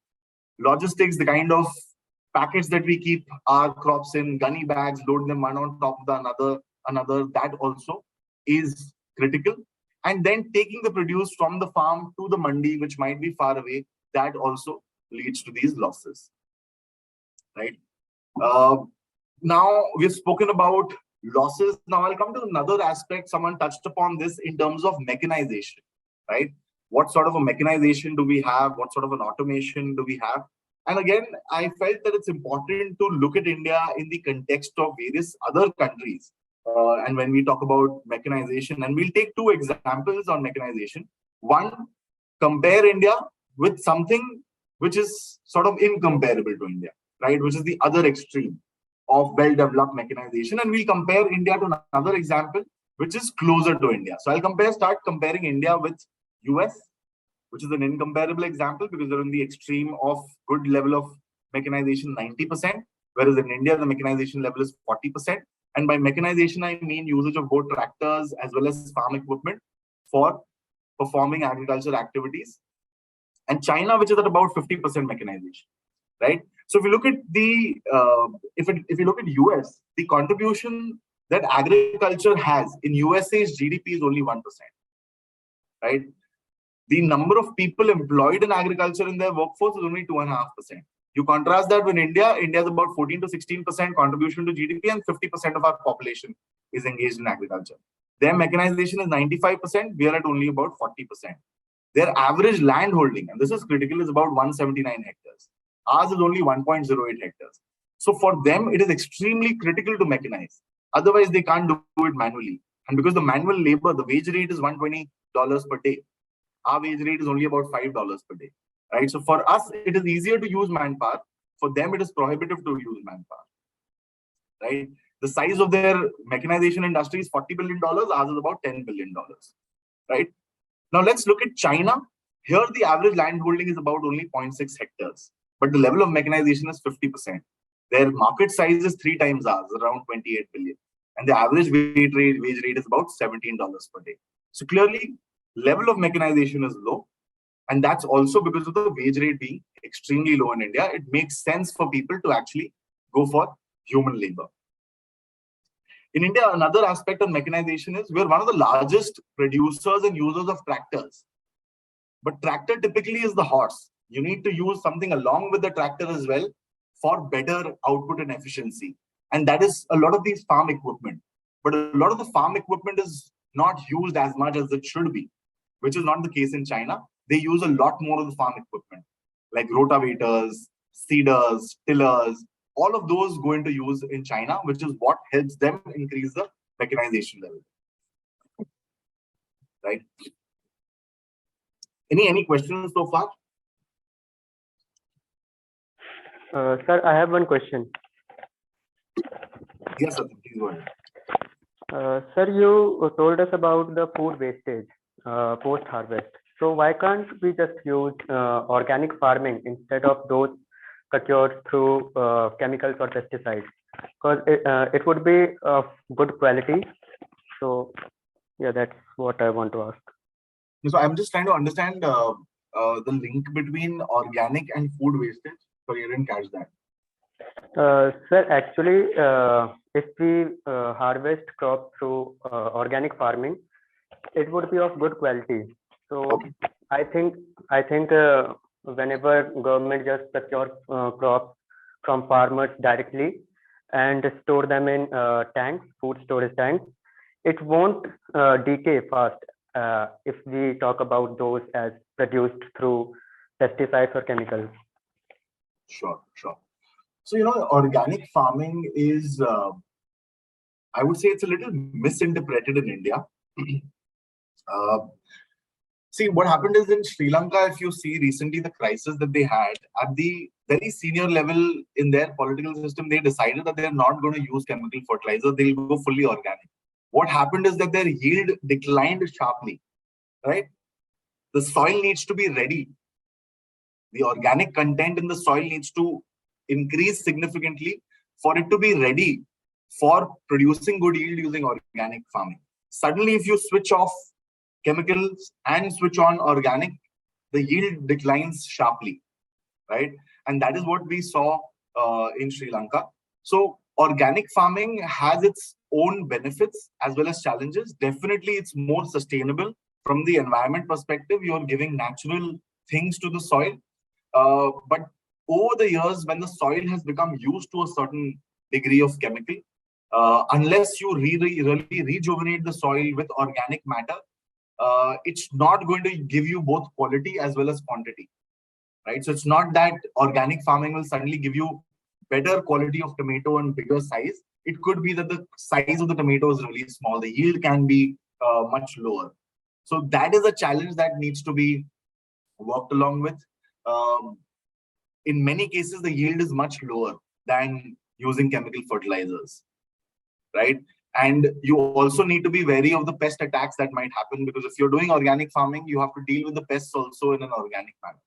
Logistics, the kind of packets that we keep our crops in, gunny bags, load them one on top of the another, that also is critical. And then taking the produce from the farm to the mandi, which might be far away, that also leads to these losses, right? Now we've spoken about losses. Now I'll come to another aspect. Someone touched upon this in terms of mechanization, right? What sort of a mechanization do we have? What sort of an automation do we have? And again, I felt that it's important to look at India in the context of various other countries. And when we talk about mechanization, and we'll take two examples on mechanization. One, compare India with something which is sort of incomparable to India, right? Which is the other extreme of well-developed mechanization. And we'll compare India to another example, which is closer to India. So I'll start comparing India with US, which is an incomparable example because they're in the extreme of good level of mechanization, 90%, whereas in India, the mechanization level is 40%. And by mechanization, I mean usage of both tractors as well as farm equipment for performing agricultural activities. And China, which is at about 50% mechanization, right? So if you look at the, if you look at US, the contribution that agriculture has in USA's GDP is only 1%, right? The number of people employed in agriculture in their workforce is only 2.5%. You contrast that with India. India is about 14 to 16% contribution to GDP, and 50% of our population is engaged in agriculture. Their mechanization is 95%. We are at only about 40%. Their average land holding, and this is critical, is about 179 hectares. Ours is only 1.08 hectares. So for them, it is extremely critical to mechanize. Otherwise, they can't do it manually. And because the manual labor, the wage rate is $120 per day. Our wage rate is only about $5 per day, right? So for us, it is easier to use manpower. For them, it is prohibitive to use manpower, right? The size of their mechanization industry is $40 billion. Ours is about $10 billion, right? Now let's look at China. Here, the average land holding is about only 0.6 hectares, but the level of mechanization is 50%. Their market size is 3 times ours, around 28 billion. And the average wage rate is about $17 per day. So clearly, level of mechanization is low. And that's also because of the wage rate being extremely low in India. It makes sense for people to actually go for human labor. In India, another aspect of mechanization is we're one of the largest producers and users of tractors. But tractor typically is the horse. You need to use something along with the tractor as well for better output and efficiency. And that is a lot of these farm equipment. But a lot of the farm equipment is not used as much as it should be, which is not the case in China. They use a lot more of the farm equipment, like rotavators, seeders, tillers. All of those go into use in China, which is what helps them increase the mechanization level. Right? Any questions so far? Sir, I have one question. Yes, sir. Please go ahead. Sir, you told us about the food wastage post-harvest. So why can't we just use organic farming instead of those procured through chemicals or pesticides? Because it would be of good quality. So yeah, that's what I want to ask. So I'm just trying to understand the link between organic and food wastage. Sorry, I didn't catch that. Sir, actually, if we harvest crops through organic farming, it would be of good quality. So Okay. I think whenever government just procure crops from farmers directly and store them in tanks, food storage tanks, it won't decay fast if we talk about those as produced through pesticides or chemicals. Sure, sure. So, organic farming is, I would say it's a little misinterpreted in India. uh, See, what happened is in Sri Lanka, if you see recently the crisis that they had at the very senior level in their political system, they decided that they're not going to use chemical fertilizer, they'll go fully organic. What happened is that their yield declined sharply, right? The soil needs to be ready. The organic content in the soil needs to increase significantly for it to be ready for producing good yield using organic farming. Suddenly, if you switch off chemicals and switch on organic, the yield declines sharply, right? And that is what we saw in Sri Lanka. So organic farming has its own benefits as well as challenges. Definitely, it's more sustainable from the environment perspective. You're giving natural things to the soil. But over the years, when the soil has become used to a certain degree of chemical, unless you really rejuvenate the soil with organic matter, it's not going to give you both quality as well as quantity, right? So it's not that organic farming will suddenly give you better quality of tomato and bigger size. It could be that the size of the tomato is really small. The yield can be much lower. So that is a challenge that needs to be worked along with. In many cases, the yield is much lower than using chemical fertilizers, right? And you also need to be wary of the pest attacks that might happen, because if you're doing organic farming, you have to deal with the pests also in an organic manner,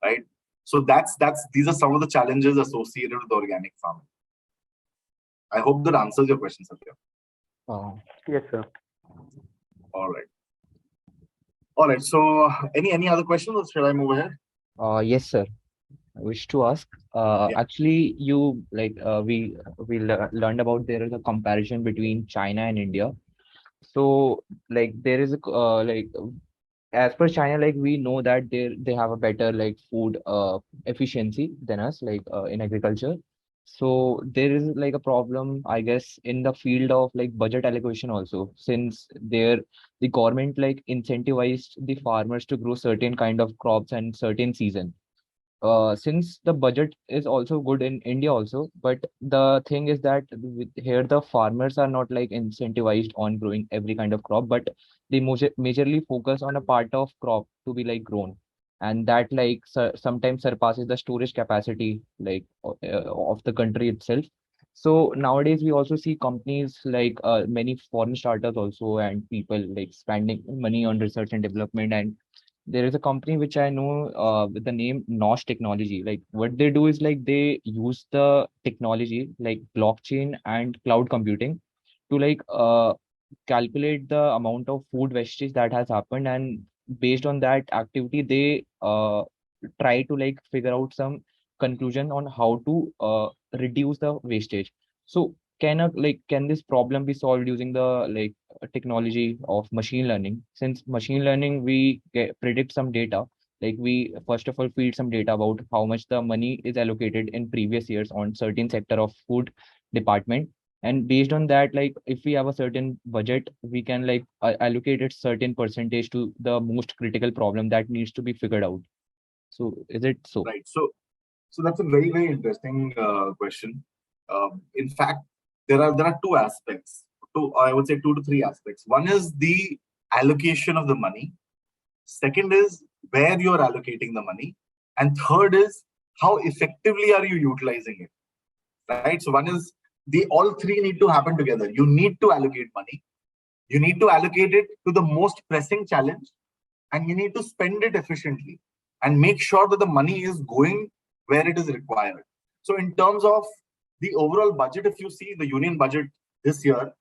right? So these are some of the challenges associated with organic farming. I hope that answers your question, Satya. Yes, sir. All right. So any other questions, or should I move ahead? Yes, sir. I wish to ask. Yeah. Actually, we learned about there is a comparison between China and India. So, like, there is a as per China, like we know that they have a better like food efficiency than us, like in agriculture. So there is like a problem, I guess, in the field of like budget allocation also, since the government like incentivized the farmers to grow certain kind of crops and certain season. Since the budget is also good in India also, but the thing is that here the farmers are not like incentivized on growing every kind of crop, but they majorly focus on a part of crop to be like grown, and that like sometimes surpasses the storage capacity like of the country itself. So nowadays we also see companies like many foreign startups also and people like spending money on research and development, and there is a company which I know with the name Nosh Technology. Like what they do is like they use the technology like blockchain and cloud computing to like calculate the amount of food wastage that has happened, and based on that activity they try to like figure out some conclusion on how to reduce the wastage. So can this problem be solved using the like technology of machine learning? Since machine learning we predict some data, like we first of all feed some data about how much the money is allocated in previous years on certain sector of food department, and based on that, like if we have a certain budget, we can like allocate it certain percentage to the most critical problem that needs to be figured out. So is it so? Right. So that's a very, very interesting question. In fact, there are two aspects. I would say 2 to 3 aspects. One is the allocation of the money. Second is where you're allocating the money, and third is how effectively are you utilizing it. Right. So one is all three need to happen together. You need to allocate money. You need to allocate it to the most pressing challenge, and you need to spend it efficiently and make sure that the money is going where it is required. So in terms of the overall budget, if you see the union budget this year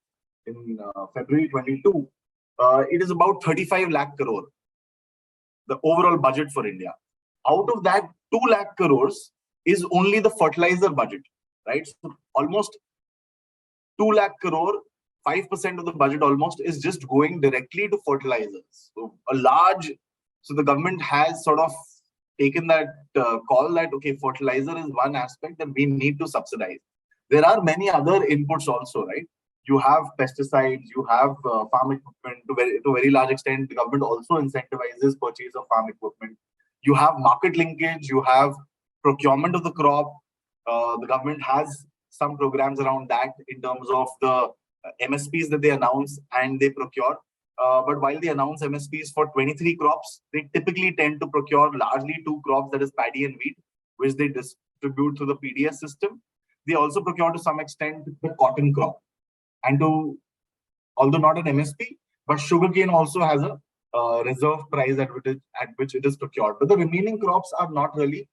in February 22, it is about 35 lakh crore, the overall budget for India. Out of that, 2 lakh crores is only the fertilizer budget, right? So almost 2 lakh crore, 5% of the budget almost is just going directly to fertilizers. So so the government has sort of taken that call that, okay, fertilizer is one aspect that we need to subsidize. There are many other inputs also, right? You have pesticides, you have farm equipment. To very large extent, the government also incentivizes purchase of farm equipment. You have market linkage, you have procurement of the crop. The government has some programs around that in terms of the MSPs that they announce and they procure. But while they announce MSPs for 23 crops, they typically tend to procure largely 2 crops, that is paddy and wheat, which they distribute through the PDS system. They also procure to some extent the cotton crop. And although not an MSP, but sugarcane also has a reserve price at which it is procured. But the remaining crops are not really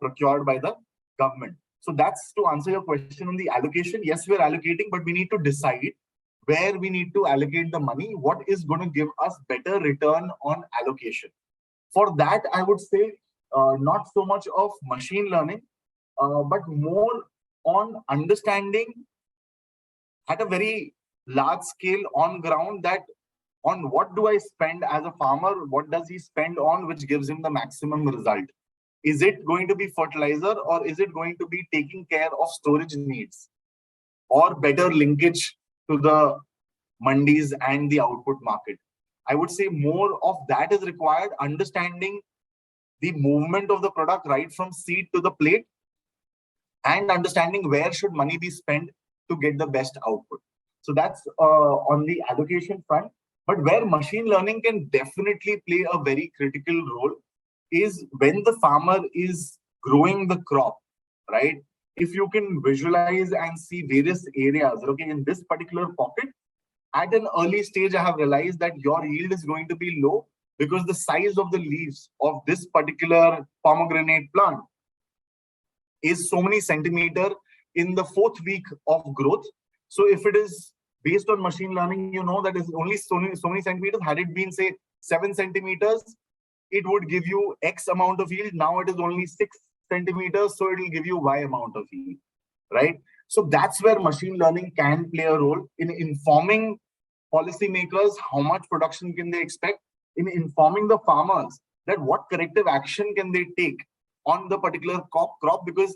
procured by the government. So that's to answer your question on the allocation. Yes, we're allocating, but we need to decide where we need to allocate the money, what is going to give us better return on allocation. For that, I would say not so much of machine learning, but more on understanding at a very large scale on ground that on what do I spend as a farmer, what does he spend on which gives him the maximum result. Is it going to be fertilizer, or is it going to be taking care of storage needs or better linkage to the mandis and the output market? I would say more of that is required, understanding the movement of the product right from seed to the plate and understanding where should money be spent to get the best output. So that's on the allocation front. But where machine learning can definitely play a very critical role is when the farmer is growing the crop, right? If you can visualize and see various areas, okay, in this particular pocket, at an early stage, I have realized that your yield is going to be low because the size of the leaves of this particular pomegranate plant is so many centimeter in the 4th week of growth. So if it is based on machine learning, you know that is only so many centimeters. Had it been, say, 7 centimeters, it would give you X amount of yield. Now it is only 6 centimeters, so it will give you Y amount of yield, right? So that's where machine learning can play a role in informing policymakers how much production can they expect, in informing the farmers that what corrective action can they take on the particular crop, because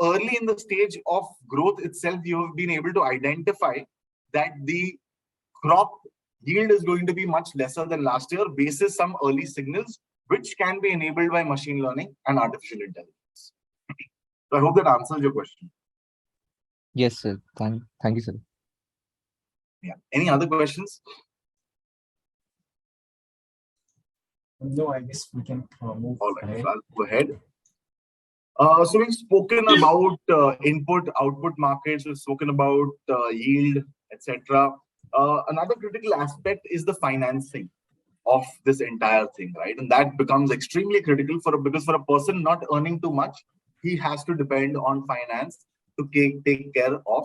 early in the stage of growth itself, you have been able to identify that the crop yield is going to be much lesser than last year, basis some early signals, which can be enabled by machine learning and artificial intelligence. So I hope that answers your question. Yes, sir. Thank you, sir. Yeah. Any other questions? No, I guess we can move All right, ahead. so I'll go ahead. So we've spoken about input, output markets, we've spoken about yield, etc. Another critical aspect is the financing of this entire thing, right? And that becomes extremely critical because for a person not earning too much, he has to depend on finance to take care of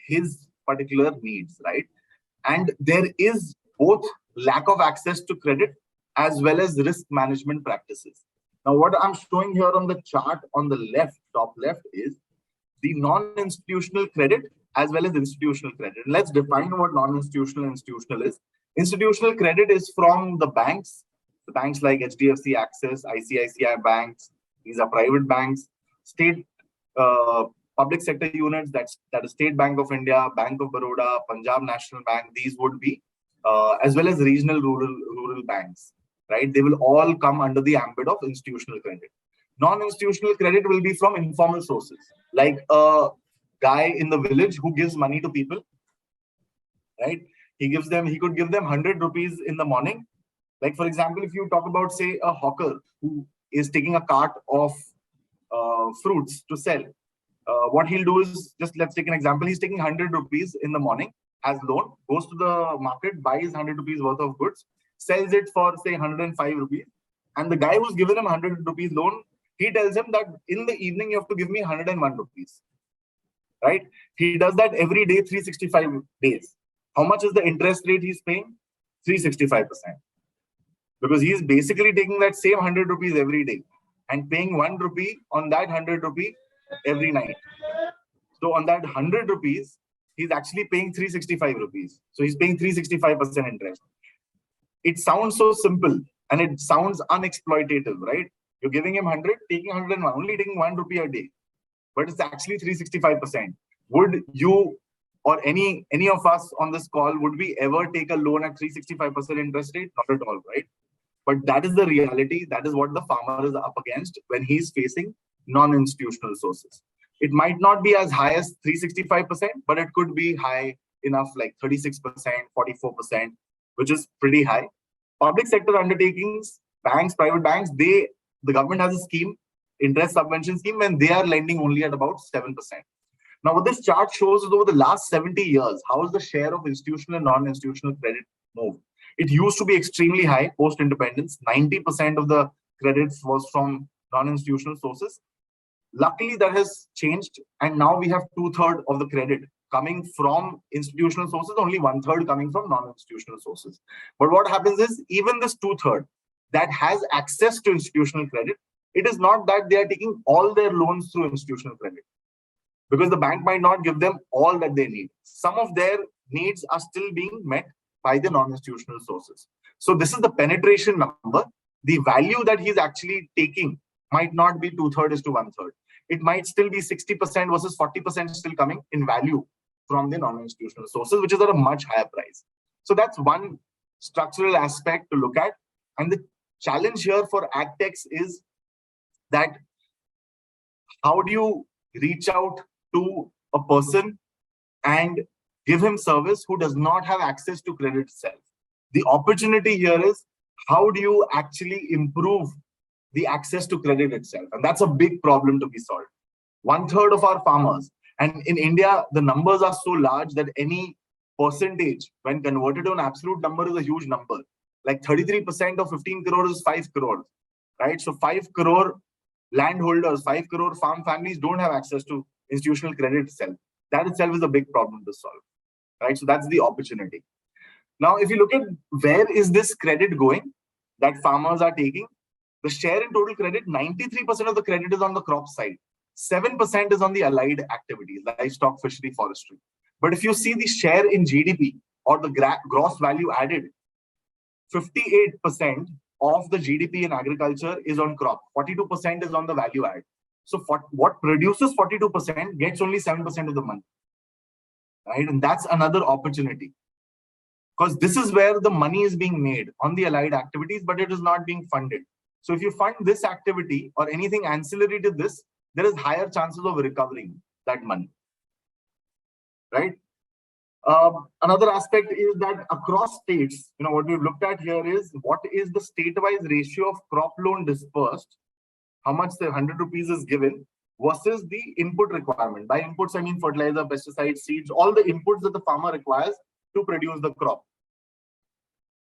his particular needs, right? And there is both lack of access to credit as well as risk management practices. Now, what I'm showing here on the chart on the left, top left, is the non-institutional credit as well as institutional credit. And let's define what non-institutional and institutional is. Institutional credit is from the banks like HDFC, Access, ICICI banks. These are private banks. State public sector units, that is State Bank of India, Bank of Baroda, Punjab National Bank. These would be as well as regional rural banks, right? They will all come under the ambit of institutional credit. Non-institutional credit will be from informal sources, like a guy in the village who gives money to people, right? He could give them 100 rupees in the morning. Like, for example, if you talk about, say, a hawker who is taking a cart of fruits to sell, what he'll do is, just let's take an example. He's taking 100 rupees in the morning as loan, goes to the market, buys 100 rupees worth of goods, sells it for say 105 rupees. And the guy who's given him 100 rupees loan, he tells him that in the evening you have to give me 101 rupees. Right? He does that every day, 365 days. How much is the interest rate he's paying? 365%. Because he's basically taking that same 100 rupees every day and paying 1 rupee on that 100 rupee every night. So on that 100 rupees, he's actually paying 365 rupees. So he's paying 365% interest. It sounds so simple and it sounds unexploitative, right? You're giving him 100, taking 101, only taking 1 rupee a day. But it's actually 365%. Would you or any of us on this call, would we ever take a loan at 365% interest rate? Not at all, right? But that is the reality. That is what the farmer is up against when he's facing non-institutional sources. It might not be as high as 365%, but it could be high enough like 36%, 44%, which is pretty high. Public sector undertakings, banks, private banks, the government has a scheme, interest subvention scheme, when they are lending only at about 7%. Now, what this chart shows is over the last 70 years, how is the share of institutional and non-institutional credit moved? It used to be extremely high post-independence. 90% of the credits was from non-institutional sources. Luckily, that has changed, and now we have 2/3 of the credit coming from institutional sources, only 1/3 coming from non-institutional sources. But what happens is, even this 2/3 that has access to institutional credit, it is not that they are taking all their loans through institutional credit, because the bank might not give them all that they need. Some of their needs are still being met by the non-institutional sources. So this is the penetration number. The value that he's actually taking might not be 2/3 to 1/3. It might still be 60% versus 40% still coming in value from the non-institutional sources, which is at a much higher price. So that's one structural aspect to look at. And the challenge here for Agtechs is that how do you reach out to a person and give him service who does not have access to credit itself? The opportunity here is, how do you actually improve the access to credit itself? And that's a big problem to be solved. 1/3 of our farmers, and in India, the numbers are so large that any percentage, when converted to an absolute number, is a huge number. Like 33% of 15 crores is 5 crores, right? So 5 crore landholders, 5 crore farm families don't have access to institutional credit itself. That itself is a big problem to solve, right? So that's the opportunity. Now, if you look at where is this credit going that farmers are taking, the share in total credit, 93% of the credit is on the crop side. 7% is on the allied activities, livestock, fishery, forestry. But if you see the share in GDP or the gross value added, 58% of the GDP in agriculture is on crop. 42% is on the value add. So what produces 42% gets only 7% of the money, right? And that's another opportunity, because this is where the money is being made on the allied activities, but it is not being funded. So if you fund this activity or anything ancillary to this, there is higher chances of recovering that money, right? Another aspect is that across states, what we've looked at here is what is the state-wise ratio of crop loan dispersed, how much the 100 rupees is given versus the input requirement. By inputs, I mean fertilizer, pesticides, seeds, all the inputs that the farmer requires to produce the crop.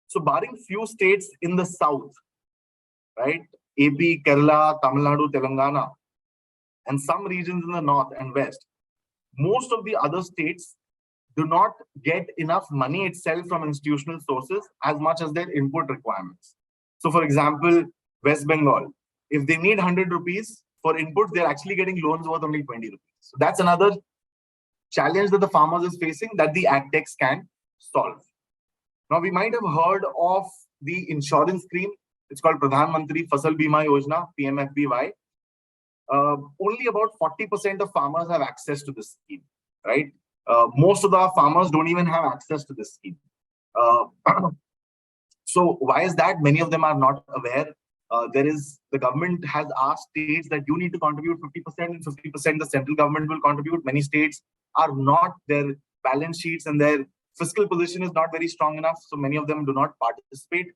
So barring few states in the south, right? AP, Kerala, Tamil Nadu, Telangana, and some regions in the north and west, most of the other states do not get enough money itself from institutional sources as much as their input requirements. So for example, West Bengal, if they need 100 rupees for input, they're actually getting loans worth only 20 rupees. So that's another challenge that the farmers is facing that the Agtechs can solve. Now, we might have heard of the insurance scheme. It's called Pradhan Mantri Fasal Bima Yojana, PMFBY. Only about 40% of farmers have access to this scheme, right? Most of the farmers don't even have access to this scheme. So why is that? Many of them are not aware. The government has asked states that you need to contribute 50% and 50% the central government will contribute. Many states are not, their balance sheets and their fiscal position is not very strong enough. So many of them do not participate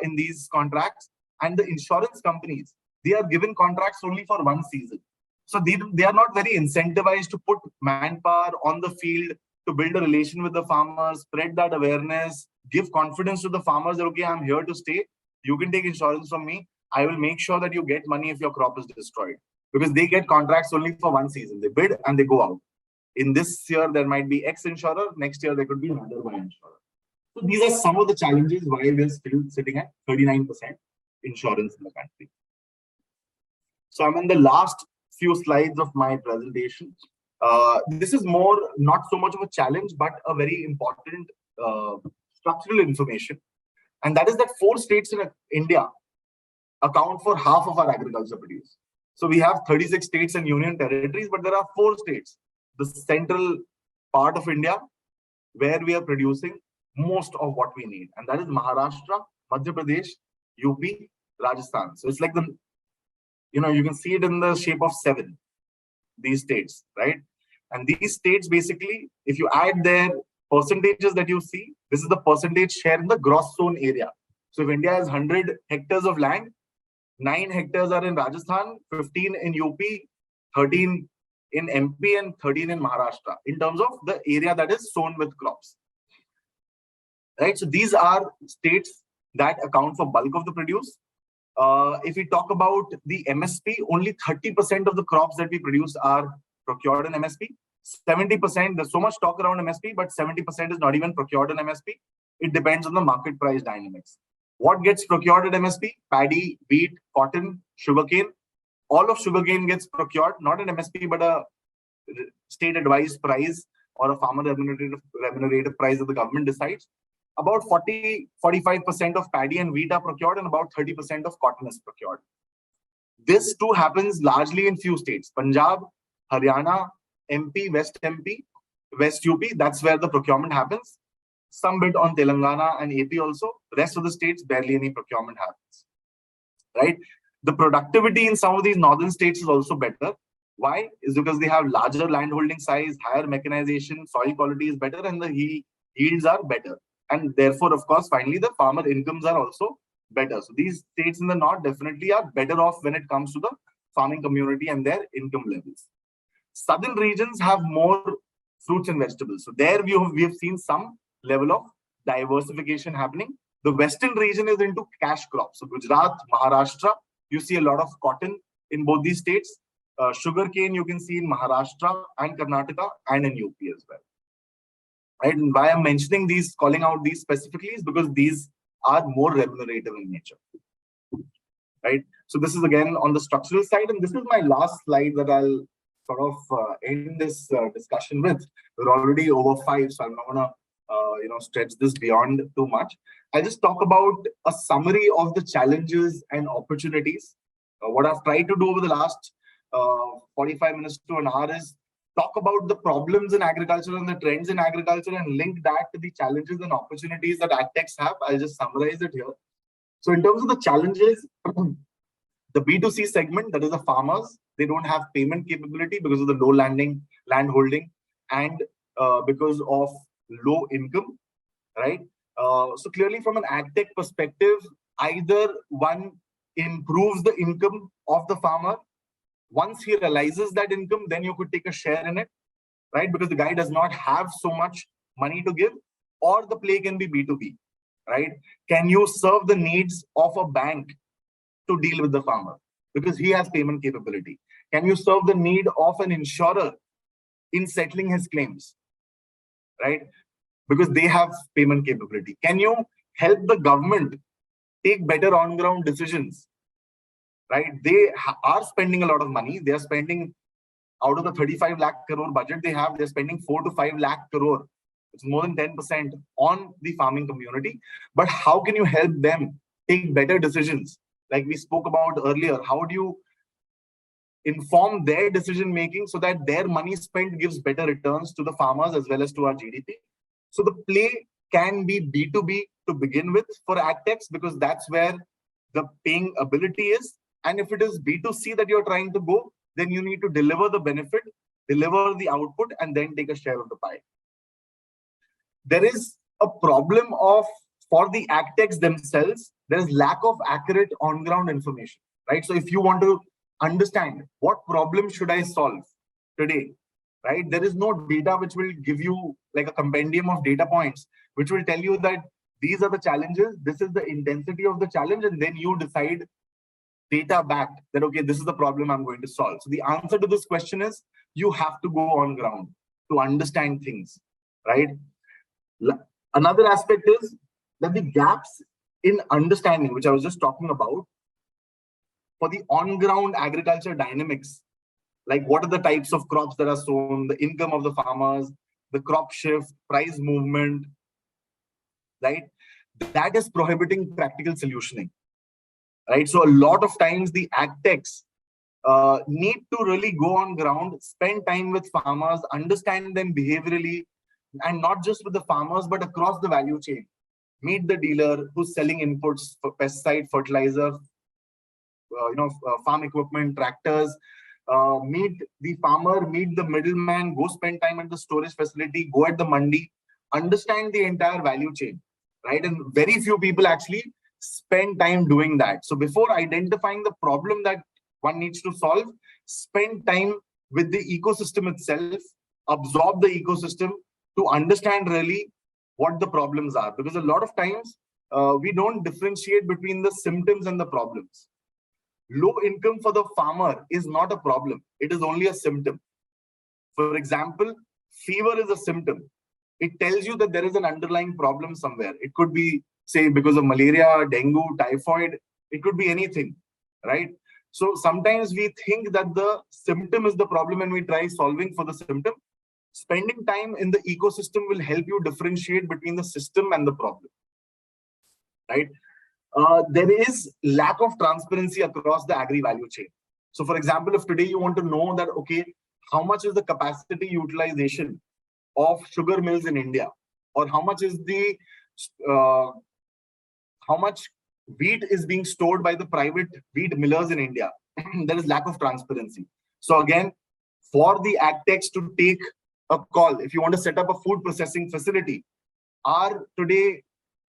in these contracts. And the insurance companies, they are given contracts only for one season. So they are not very incentivized to put manpower on the field to build a relation with the farmers, spread that awareness, give confidence to the farmers that, okay, I'm here to stay. You can take insurance from me. I will make sure that you get money if your crop is destroyed. Because they get contracts only for one season. They bid and they go out. In this year, there might be X insurer. Next year, there could be another Y insurer. So these are some of the challenges why we're still sitting at 39% insurance in the country. So I'm in the last few slides of my presentation. This is more, not so much of a challenge, but a very important structural information. And that is that 4 states in India account for half of our agriculture produce. So we have 36 states and union territories, but there are 4 states, the central part of India, where we are producing most of what we need. And that is Maharashtra, Madhya Pradesh, UP, Rajasthan. So it's like the, you can see it in the shape of 7, these states, right? And these states, basically, if you add their percentages that you see, this is the percentage share in the gross sown area. So if India has 100 hectares of land, 9 hectares are in Rajasthan, 15 in UP, 13 in MP, and 13 in Maharashtra, in terms of the area that is sown with crops. Right? So these are states that account for bulk of the produce. If we talk about the MSP, only 30% of the crops that we produce are procured in MSP. 70%, there's so much talk around MSP, but 70% is not even procured in MSP. It depends on the market price dynamics. What gets procured at MSP? Paddy, wheat, cotton, sugarcane. All of sugarcane gets procured, not at MSP, but a state advised price or a farmer remunerative price that the government decides. About 40-45% of paddy and wheat are procured, and about 30% of cotton is procured. This too happens largely in few states: Punjab, Haryana, MP, West UP. That's where the procurement happens. Some bit on Telangana and AP also. Rest of the states, barely any procurement happens. Right? The productivity in some of these northern states is also better. Why? Is because they have larger landholding size, higher mechanization, soil quality is better, and the yields are better. And therefore, of course, finally, the farmer incomes are also better. So these states in the north definitely are better off when it comes to the farming community and their income levels. Southern regions have more fruits and vegetables. So there we have seen some level of diversification happening. The western region is into cash crops. So Gujarat, Maharashtra, you see a lot of cotton in both these states. Sugarcane you can see in Maharashtra and Karnataka and in UP as well. Right? And why I'm mentioning these, calling out these specifically, is because these are more remunerative in nature. Right? So this is again on the structural side, and this is my last slide that I'll sort of end this discussion with. We're already over 5, so I'm not gonna stretch this beyond too much. I'll just talk about a summary of the challenges and opportunities. What I've tried to do over the last 45 minutes to an hour is talk about the problems in agriculture and the trends in agriculture and link that to the challenges and opportunities that agtechs have. I'll just summarize it here. So in terms of the challenges, the B2C segment, that is the farmers, they don't have payment capability because of the low landholding and because of low income, right? So clearly from an agtech perspective, either one improves the income of the farmer. Once he realizes that income, then you could take a share in it, right? Because the guy does not have so much money to give, or the play can be B2B, right? Can you serve the needs of a bank to deal with the farmer because he has payment capability? Can you serve the need of an insurer in settling his claims, right? Because they have payment capability. Can you help the government take better on-ground decisions? Right? They are spending a lot of money. They are spending, out of the 35 lakh crore budget they have, they're spending 4 to 5 lakh crore. It's more than 10% on the farming community. But how can you help them take better decisions? Like we spoke about earlier, how do you inform their decision making so that their money spent gives better returns to the farmers as well as to our GDP? So the play can be B2B to begin with for agtechs, because that's where the paying ability is. And if it is B2C that you're trying to go, then you need to deliver the benefit, deliver the output, and then take a share of the pie. There is a problem for the agtechs themselves, there is lack of accurate on-ground information, right? So if you want to understand what problem should I solve today, right? There is no data which will give you like a compendium of data points, which will tell you that these are the challenges, this is the intensity of the challenge, and then you decide data backed that, okay, this is the problem I'm going to solve. So the answer to this question is you have to go on ground to understand things, right? Another aspect is that the gaps in understanding, which I was just talking about, for the on-ground agriculture dynamics, like what are the types of crops that are sown, the income of the farmers, the crop shift, price movement, right? That is prohibiting practical solutioning, right? So a lot of times the agtechs need to really go on ground, spend time with farmers, understand them behaviorally, and not just with the farmers, but across the value chain. Meet the dealer who's selling inputs for pesticide, fertilizer, farm equipment, tractors. Meet the farmer, meet the middleman, go spend time at the storage facility, go at the mandi, understand the entire value chain, right? And very few people actually spend time doing that. So before identifying the problem that one needs to solve, spend time with the ecosystem itself, absorb the ecosystem to understand really what the problems are. Because a lot of times we don't differentiate between the symptoms and the problems. Low income for the farmer is not a problem. It is only a symptom. For example, fever is a symptom. It tells you that there is an underlying problem somewhere. It could be, say, because of malaria, dengue, typhoid. It could be anything, right? So sometimes we think that the symptom is the problem and we try solving for the symptom. Spending time in the ecosystem will help you differentiate between the system and the problem, right? There is lack of transparency across the agri value chain. So for example, if today you want to know that, okay, how much is the capacity utilization of sugar mills in India, or how much is the how much wheat is being stored by the private wheat millers in India, there is lack of transparency. So again, for the agtechs to take a call, if you want to set up a food processing facility, are today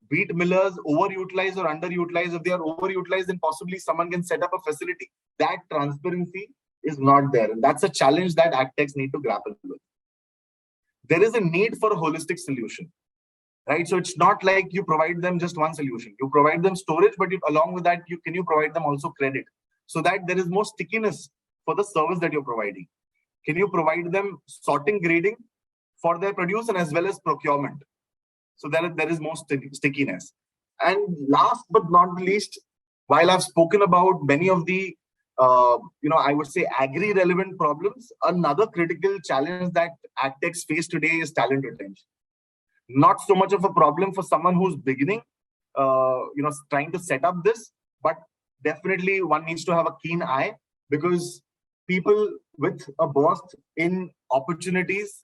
wheat millers overutilized or underutilized? If they are overutilized, then possibly someone can set up a facility. That transparency is not there. And that's a challenge that agtechs need to grapple with. There is a need for a holistic solution, right? So it's not like you provide them just one solution. You provide them storage, but along with that, can you provide them also credit so that there is more stickiness for the service that you're providing? Can you provide them sorting, grading for their produce, and as well as procurement? So there is more stickiness. And last but not least, while I've spoken about many of the, I would say agri-relevant problems, another critical challenge that agtechs face today is talent retention. Not so much of a problem for someone who's beginning, trying to set up this, but definitely one needs to have a keen eye, because people with a burst in opportunities,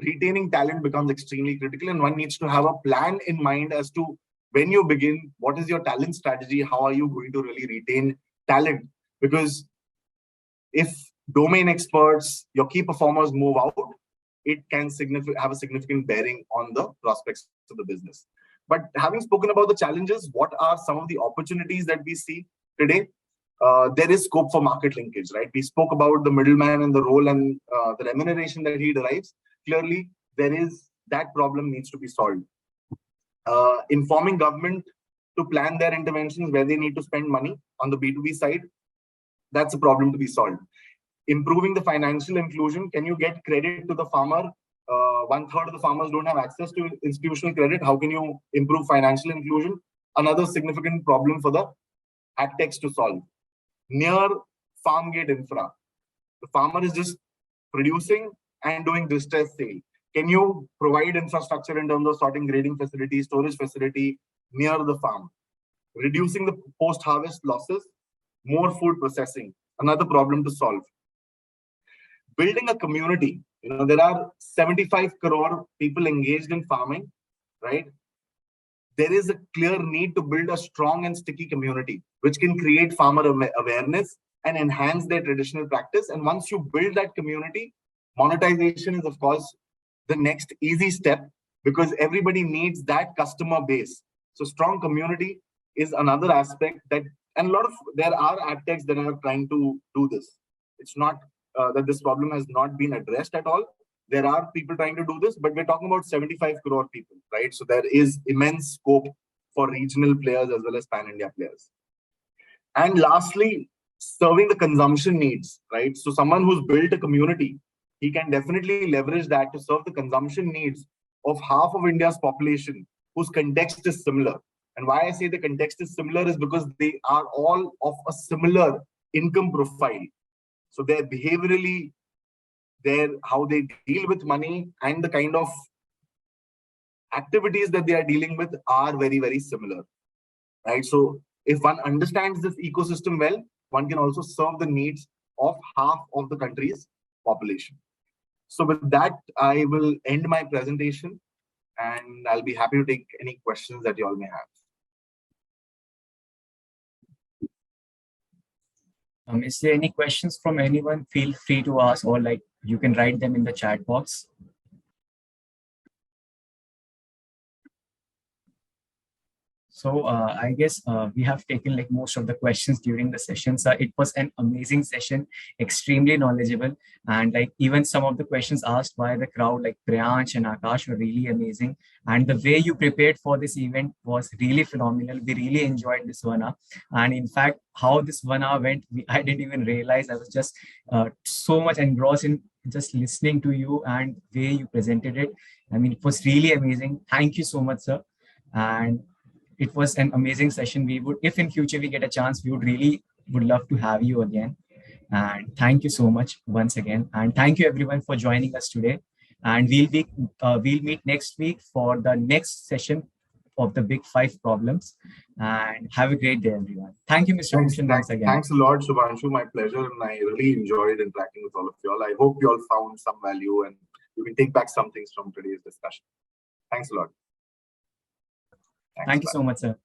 retaining talent becomes extremely critical, and one needs to have a plan in mind as to when you begin, what is your talent strategy, how are you going to really retain talent? Because if domain experts, your key performers move out, it can have a significant bearing on the prospects of the business. But having spoken about the challenges, what are some of the opportunities that we see today? There is scope for market linkage, right? We spoke about the middleman and the role and the remuneration that he derives. Clearly, that problem needs to be solved. Informing government to plan their interventions where they need to spend money on the B2B side, that's a problem to be solved. Improving the financial inclusion. Can you get credit to the farmer? 1/3 of the farmers don't have access to institutional credit. How can you improve financial inclusion? Another significant problem for the agtechs to solve. Near farm gate infra. The farmer is just producing and doing distress sale. Can you provide infrastructure in terms of sorting, grading facility, storage facility near the farm? Reducing the post-harvest losses, more food processing, another problem to solve. Building a community. There are 75 crore people engaged in farming, right? There is a clear need to build a strong and sticky community, which can create farmer awareness and enhance their traditional practice. And once you build that community, monetization is, of course, the next easy step, because everybody needs that customer base. So strong community is another aspect that, and there are agtechs that are trying to do this. It's not that this problem has not been addressed at all. There are people trying to do this, but we're talking about 75 crore people, right? So there is immense scope for regional players as well as pan-India players. And lastly, serving the consumption needs, right? So someone who's built a community, he can definitely leverage that to serve the consumption needs of half of India's population whose context is similar. And why I say the context is similar is because they are all of a similar income profile. So they're behaviorally, how they deal with money and the kind of activities that they are dealing with are very, very similar, right? So if one understands this ecosystem well, one can also serve the needs of half of the country's population. So with that, I will end my presentation and I'll be happy to take any questions that you all may have. Is there any questions from anyone? Feel free to ask, or like you can write them in the chat box. So I guess we have taken like most of the questions during the session. So it was an amazing session, extremely knowledgeable. And like even some of the questions asked by the crowd, like Priyansh and Akash, were really amazing. And the way you prepared for this event was really phenomenal. We really enjoyed this 1 hour. And in fact, how this 1 hour went, I didn't even realize. I was just so much engrossed in just listening to you and the way you presented it. I mean, it was really amazing. Thank you so much, sir. And it was an amazing session. We would, if in future we get a chance, we would love to have you again. And thank you so much once again. And thank you everyone for joining us today. And we'll meet next week for the next session of the Big 5 problems. And have a great day, everyone. Thank you, Mr. Pushan, once again. Thanks a lot, Shubhanshu. My pleasure. And I really enjoyed interacting with all of you all. I hope you all found some value and you can take back some things from today's discussion. Thanks a lot. Thank you so much, sir.